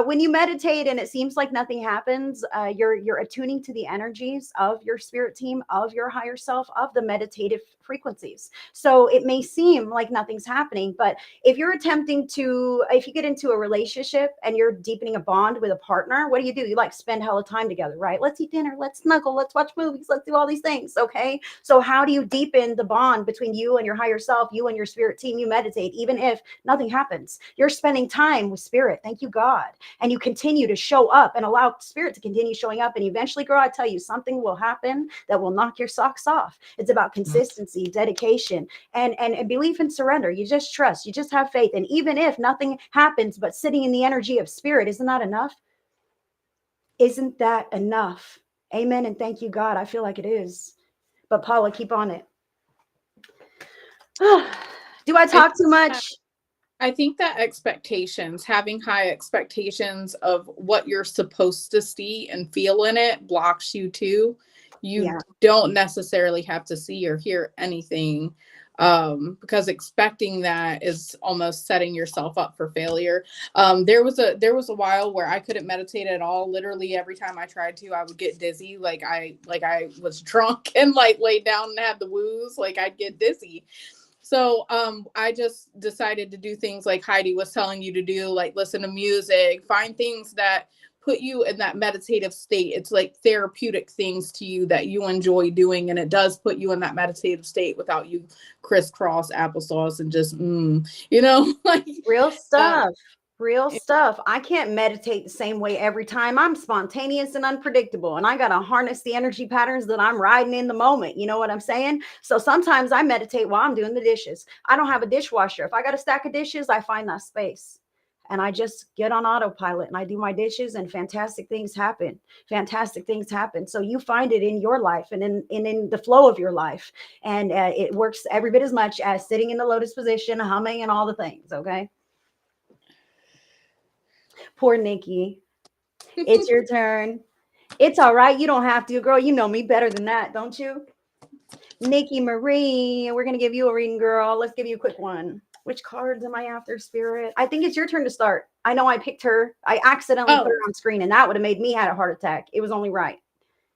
A: when you meditate and it seems like nothing happens, you're attuning to the energies of your spirit team, of your higher self, of the meditative frequencies. So it may seem like nothing's happening, but if you get into a relationship and you're deepening a bond with a partner, what do? You like spend hella time together, right? Let's eat dinner, let's snuggle, let's watch movies, let's do all these things. Okay. So how do you deepen the bond between you and your higher self, you and your spirit team? You meditate, even if nothing happens. You're spending time with spirit. Thank you, God. And you continue to show up and allow spirit to continue showing up. And eventually, girl, I tell you, something will happen that will knock your socks off. It's about consistency, dedication, and belief and surrender. You just trust, you just have faith. And even if nothing happens, but sitting in the energy of spirit, isn't that enough? Isn't that enough? Amen. And thank you, God. I feel like it is. But Paula, keep on it. Do I talk too much?
B: I think that having high expectations of what you're supposed to see and feel in it blocks you too. You don't necessarily have to see or hear anything, because expecting that is almost setting yourself up for failure. There was a while where I couldn't meditate at all. Literally every time I tried to, I would get dizzy. Like I was drunk and like laid down and had the woos, like I'd get dizzy. So I just decided to do things like Heidi was telling you to do, like listen to music, find things that put you in that meditative state. It's like therapeutic things to you that you enjoy doing. And it does put you in that meditative state without you crisscross applesauce and just, like
A: real stuff. Real stuff. I can't meditate the same way every time. I'm spontaneous and unpredictable, and I got to harness the energy patterns that I'm riding in the moment. You know what I'm saying? So sometimes I meditate while I'm doing the dishes. I don't have a dishwasher. If I got a stack of dishes, I find that space and I just get on autopilot and I do my dishes and fantastic things happen. Fantastic things happen. So you find it in your life and in the flow of your life. And it works every bit as much as sitting in the lotus position, humming and all the things. Okay. Poor Nikki. It's your turn. It's all right. You don't have to, girl. You know me better than that, don't you? Nikki Marie, we're going to give you a reading, girl. Let's give you a quick one. Which cards am I after, Spirit? I think it's your turn to start. I know I picked her. I accidentally put her on screen, and that would have made me had a heart attack. It was only right.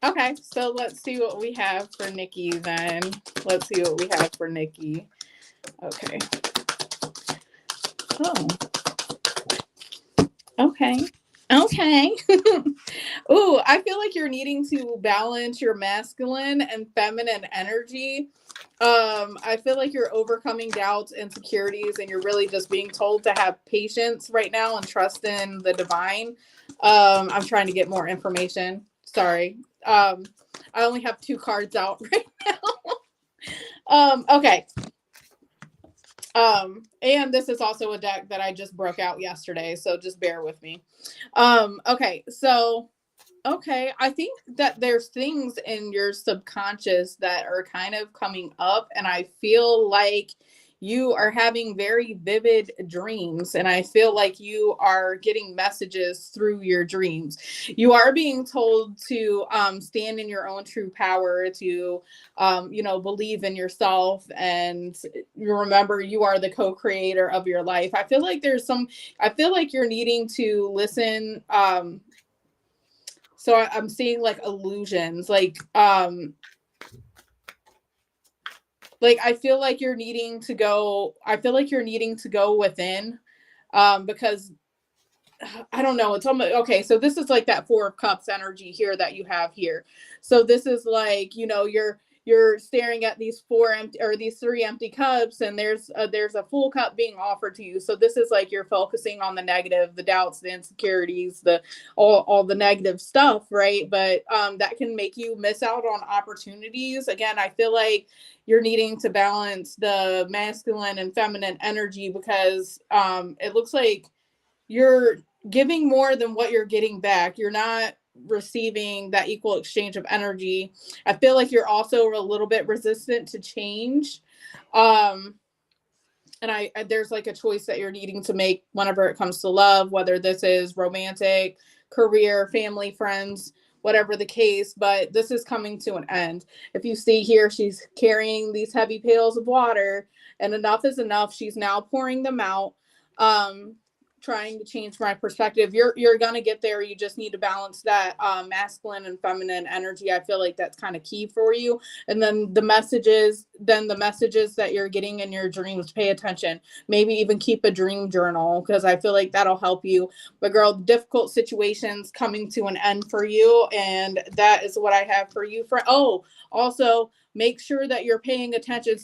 B: Okay, so let's see what we have for Nikki then. Let's see what we have for Nikki. Okay. Oh. Okay. Ooh, I feel like you're needing to balance your masculine and feminine energy. I feel like you're overcoming doubts, insecurities, and you're really just being told to have patience right now and trust in the divine. I'm trying to get more information. Sorry. I only have 2 cards out right now. Okay. And this is also a deck that I just broke out yesterday, so just bear with me. Okay, so I think that there's things in your subconscious that are kind of coming up, and I feel like you are having very vivid dreams, and I feel like you are getting messages through your dreams. You are being told to stand in your own true power, to believe in yourself, and you remember you are the co-creator of your life. I feel like you're needing to listen. So I'm seeing like illusions, like I feel like you're needing to go within, because I don't know. It's almost okay. So this is like that Four of Cups energy here that you have here. So this is like, you're staring at these four empty or these three empty cups, and there's a full cup being offered to you. So this is like you're focusing on the negative, the doubts, the insecurities, the all the negative stuff, right? But that can make you miss out on opportunities. Again, I feel like you're needing to balance the masculine and feminine energy, because it looks like you're giving more than what you're getting back. You're not receiving that equal exchange of energy. I feel like you're also a little bit resistant to change. And I there's like a choice that you're needing to make whenever it comes to love, whether this is romantic, career, family, friends, whatever the case, but this is coming to an end. If you see here, she's carrying these heavy pails of water, and enough is enough. She's now pouring them out. Trying to change my perspective. You're gonna get there. You just need to balance that masculine and feminine energy. I feel like that's kind of key for you. And then the messages that you're getting in your dreams, pay attention. Maybe even keep a dream journal, because I feel like that'll help you. But girl, difficult situations coming to an end for you, and that is what I have for you. Also make sure that you're paying attention.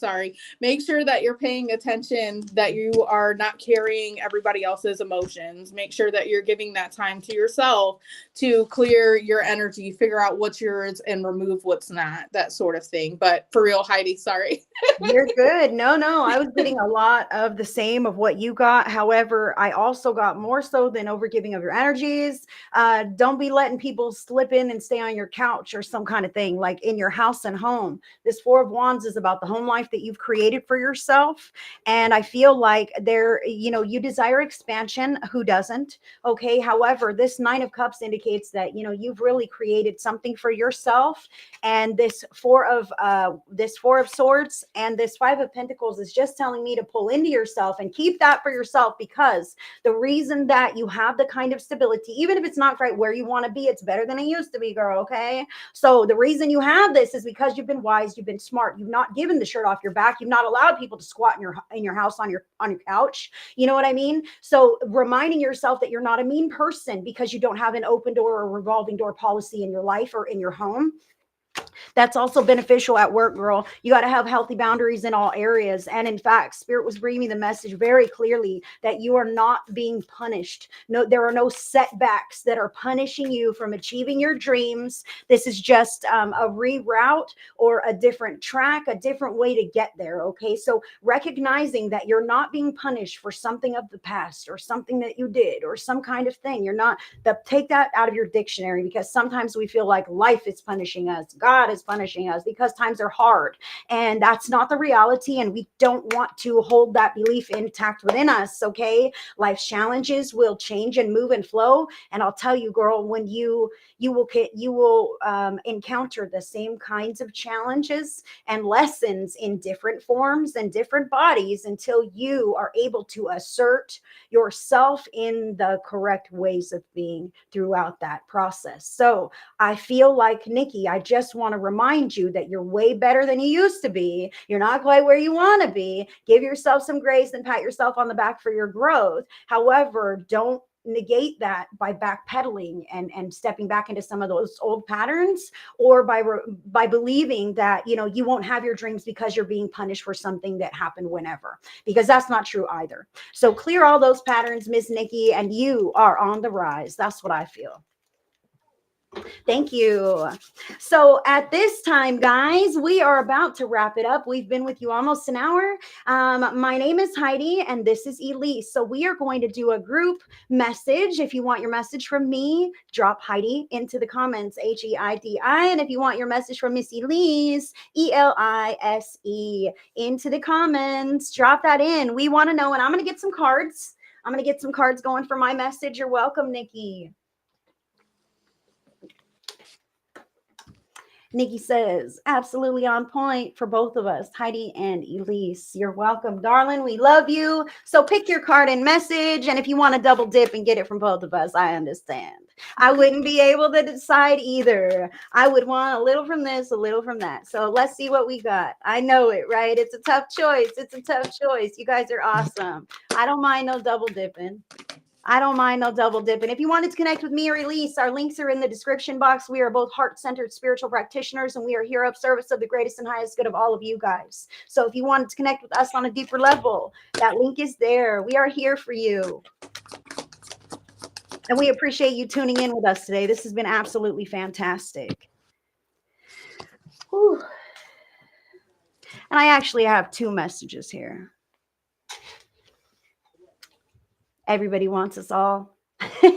B: Make sure that you're paying attention, that you are not carrying everybody else's emotions. Make sure that you're giving that time to yourself to clear your energy, figure out what's yours and remove what's not, that sort of thing. But for real, Heidi, sorry.
A: You're good. No, I was getting a lot of the same of what you got. However, I also got more so than overgiving of your energies. Don't be letting people slip in and stay on your couch or some kind of thing, like in your house and home. This Four of Wands is about the home life that you've created for yourself. And I feel like you desire expansion. Who doesn't? Okay. However, this Nine of Cups indicates that, you've really created something for yourself. And this Four of Swords and this Five of Pentacles is just telling me to pull into yourself and keep that for yourself, because the reason that you have the kind of stability, even if it's not right where you want to be, it's better than it used to be, girl. Okay. So the reason you have this is because you've been wise, you've been smart, you've not given the shirt off your back, you've not allowed people to squat in your house on your couch. You know what I mean? So reminding yourself that you're not a mean person because you don't have an open door or revolving door policy in your life or in your home. That's also beneficial at work, girl. You got to have healthy boundaries in all areas. And in fact, Spirit was bringing me the message very clearly that you are not being punished. No, there are no setbacks that are punishing you from achieving your dreams. This is just a reroute or a different track, a different way to get there. Okay. So recognizing that you're not being punished for something of the past or something that you did or some kind of thing. You're not, take that out of your dictionary, because sometimes we feel like life is punishing us. God is punishing us because times are hard, and that's not the reality, and we don't want to hold that belief intact within us. Okay, life's challenges will change and move and flow, and I'll tell you, girl, when you will encounter the same kinds of challenges and lessons in different forms and different bodies until you are able to assert yourself in the correct ways of being throughout that process. So I feel like, Nikki, I just want to remind you that you're way better than you used to be. You're not quite where you want to be. Give yourself some grace and pat yourself on the back for your growth. However, don't negate that by backpedaling and stepping back into some of those old patterns, or by believing that you won't have your dreams because you're being punished for something that happened whenever, because that's not true either. So clear all those patterns, Miss Nikki, and you are on the rise. That's what I feel. Thank you. So at this time, guys, we are about to wrap it up. We've been with you almost an hour. My name is Heidi, and this is Elise. So we are going to do a group message. If you want your message from me, drop Heidi into the comments, Heidi. And if you want your message from Miss Elise, Elise, into the comments, drop that in. We want to know, and I'm going to get some cards. I'm going to get some cards going for my message. You're welcome, Nikki. Nikki says, absolutely on point for both of us, Heidi and Elise. You're welcome, darling. We love you. So pick your card and message. And if you want to double dip and get it from both of us, I understand. I wouldn't be able to decide either. I would want a little from this, a little from that. So let's see what we got. I know it, right? It's a tough choice. It's a tough choice. You guys are awesome. I don't mind no double dipping. I don't mind no double dipping. If you wanted to connect with me or Elise, our links are in the description box. We are both heart-centered spiritual practitioners, and we are here of service of the greatest and highest good of all of you guys. So if you wanted to connect with us on a deeper level, that link is there. We are here for you. And we appreciate you tuning in with us today. This has been absolutely fantastic. Whew. And I actually have two messages here. Everybody wants us all. They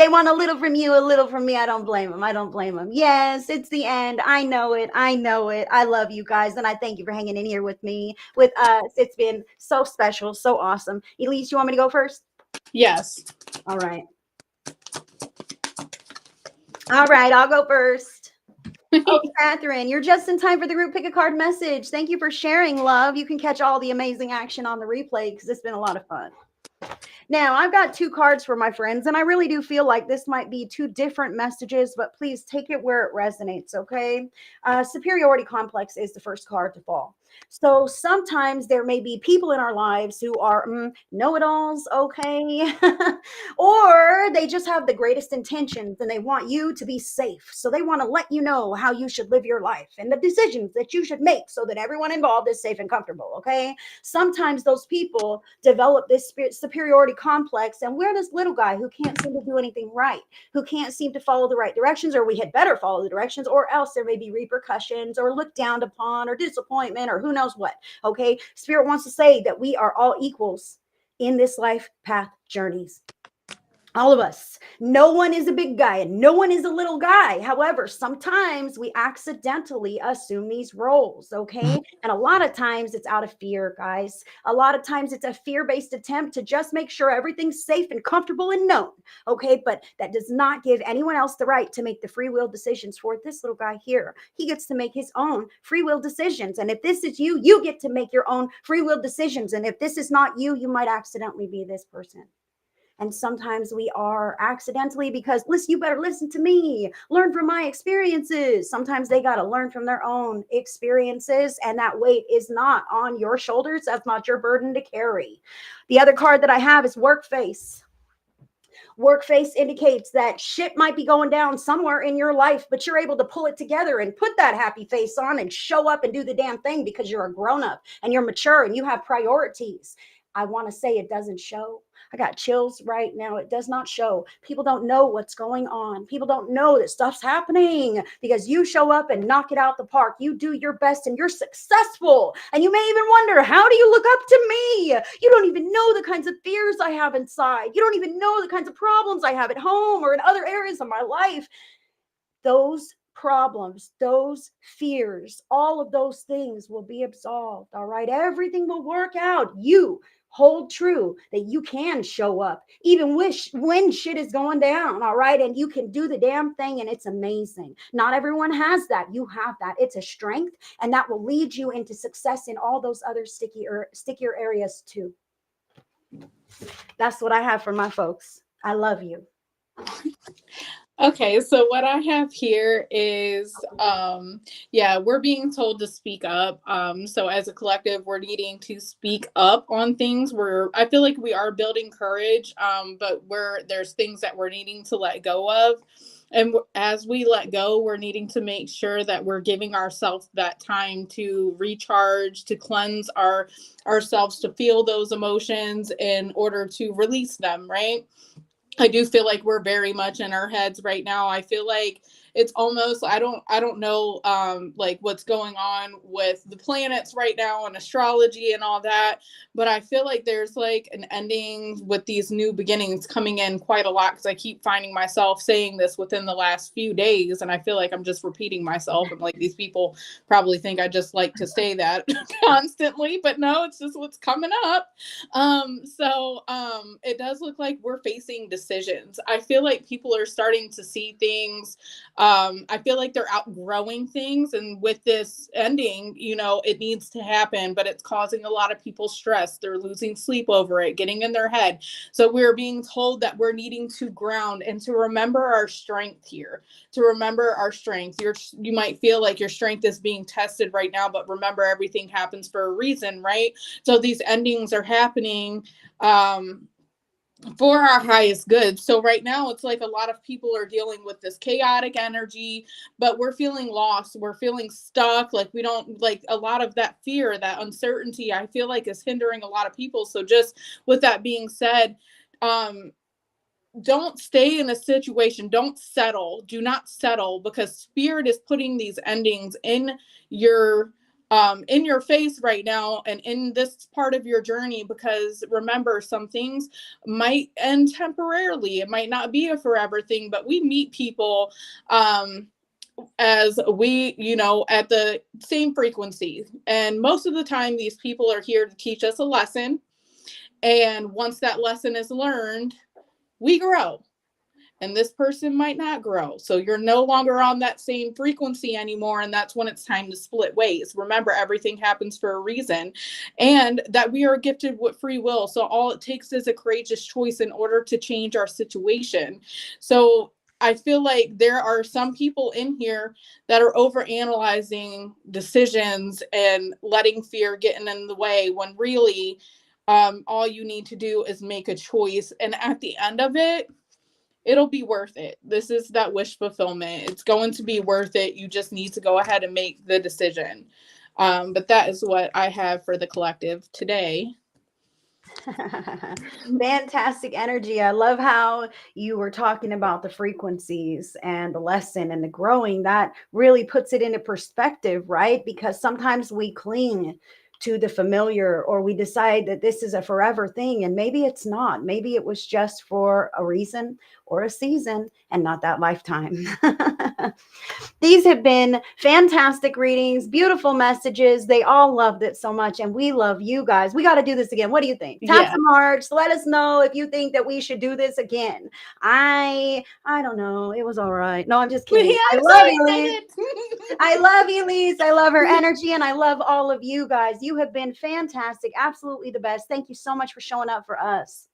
A: want a little from you, a little from me. I don't blame them. I don't blame them. Yes, it's the end. I know it. I know it. I love you guys. And I thank you for hanging in here with me, with us. It's been so special, so awesome. Elise, you want me to go first?
B: Yes.
A: All right. All right, I'll go first. Oh, Catherine, you're just in time for the group pick a card message. Thank you for sharing, love. You can catch all the amazing action on the replay because it's been a lot of fun. Now, I've got two cards for my friends, and I really do feel like this might be two different messages, but please take it where it resonates, okay? Superiority complex is the first card to fall. So sometimes there may be people in our lives who are know-it-alls, okay? Or they just have the greatest intentions and they want you to be safe. So they want to let you know how you should live your life and the decisions that you should make so that everyone involved is safe and comfortable, okay? Sometimes those people develop this superiority complex, and we're this little guy who can't seem to do anything right, who can't seem to follow the right directions, or we had better follow the directions, or else there may be repercussions or looked down upon or disappointment or who knows what, okay? Spirit wants to say that we are all equals in this life path journeys. All of us. No one is a big guy and no one is a little guy. However, sometimes we accidentally assume these roles, okay? And a lot of times it's out of fear, guys. A lot of times it's a fear-based attempt to just make sure everything's safe and comfortable and known, okay? But that does not give anyone else the right to make the free will decisions for this little guy here. He gets to make his own free will decisions. And if this is you, you get to make your own free will decisions. And if this is not you, you might accidentally be this person. And sometimes we are accidentally because, listen, you better listen to me, learn from my experiences. Sometimes they got to learn from their own experiences, and that weight is not on your shoulders. That's not your burden to carry. The other card that I have is work face. Work face indicates that shit might be going down somewhere in your life, but you're able to pull it together and put that happy face on and show up and do the damn thing because you're a grown-up and you're mature and you have priorities. I want to say it doesn't show. I got chills right now. It does not show. People don't know what's going on. People don't know that stuff's happening because you show up and knock it out the park. You do your best and you're successful. And you may even wonder, how do you look up to me? You don't even know the kinds of fears I have inside. You don't even know the kinds of problems I have at home or in other areas of my life. Those problems, those fears, all of those things will be absolved. All right. Everything will work out. You hold true that you can show up even when shit is going down. All right. And you can do the damn thing. And it's amazing. Not everyone has that. You have that. It's a strength. And that will lead you into success in all those other stickier areas too. That's what I have for my folks. I love you.
B: Okay, so what I have here is, we're being told to speak up. So as a collective, we're needing to speak up on things. I feel like we are building courage, but there's things that we're needing to let go of. And as we let go, we're needing to make sure that we're giving ourselves that time to recharge, to cleanse ourselves, to feel those emotions in order to release them, right? I do feel like we're very much in our heads right now. I feel like it's almost, I don't know, like what's going on with the planets right now and astrology and all that. But I feel like there's like an ending with these new beginnings coming in quite a lot. Cause I keep finding myself saying this within the last few days. And I feel like I'm just repeating myself. And like, these people probably think I just like to say that constantly, but no, it's just what's coming up. It does look like we're facing decisions. I feel like people are starting to see things I feel like they're outgrowing things, and with this ending, you know, it needs to happen, but it's causing a lot of people stress. They're losing sleep over it, getting in their head. So we're being told that we're needing to ground and to remember our strength here, to remember our strength. You might feel like your strength is being tested right now, but remember, everything happens for a reason, right? So these endings are happening for our highest good. So right now it's like a lot of people are dealing with this chaotic energy, but we're feeling lost, we're feeling stuck, like we don't, like a lot of that fear, that uncertainty, I feel like is hindering a lot of people. So just with that being said, don't stay in a situation, don't settle, do not settle, because spirit is putting these endings in your face right now and in this part of your journey. Because remember, some things might end temporarily, it might not be a forever thing, but we meet people as we, you know, at the same frequency, and most of the time these people are here to teach us a lesson, and once that lesson is learned, we grow, and this person might not grow. So you're no longer on that same frequency anymore. And that's when it's time to split ways. Remember, everything happens for a reason, and that we are gifted with free will. So all it takes is a courageous choice in order to change our situation. So I feel like there are some people in here that are overanalyzing decisions and letting fear get in the way, when really all you need to do is make a choice. And at the end of it, it'll be worth it. This is that wish fulfillment. It's going to be worth it. You just need to go ahead and make the decision. But that is what I have for the collective today.
A: Fantastic energy. I love how you were talking about the frequencies and the lesson and the growing. That really puts it into perspective, right? Because sometimes we cling to the familiar, or we decide that this is a forever thing, and maybe it's not. Maybe it was just for a reason or a season and not that lifetime. These have been fantastic readings, beautiful messages. They all loved it so much, and we love you guys. We got to do this again. What do you think? Tap some hearts. Let us know if you think that we should do this again. I don't know. It was all right. No, I'm just kidding. I love Elise. I love Elise. I love her energy, and I love all of you guys. You have been fantastic. Absolutely the best. Thank you so much for showing up for us.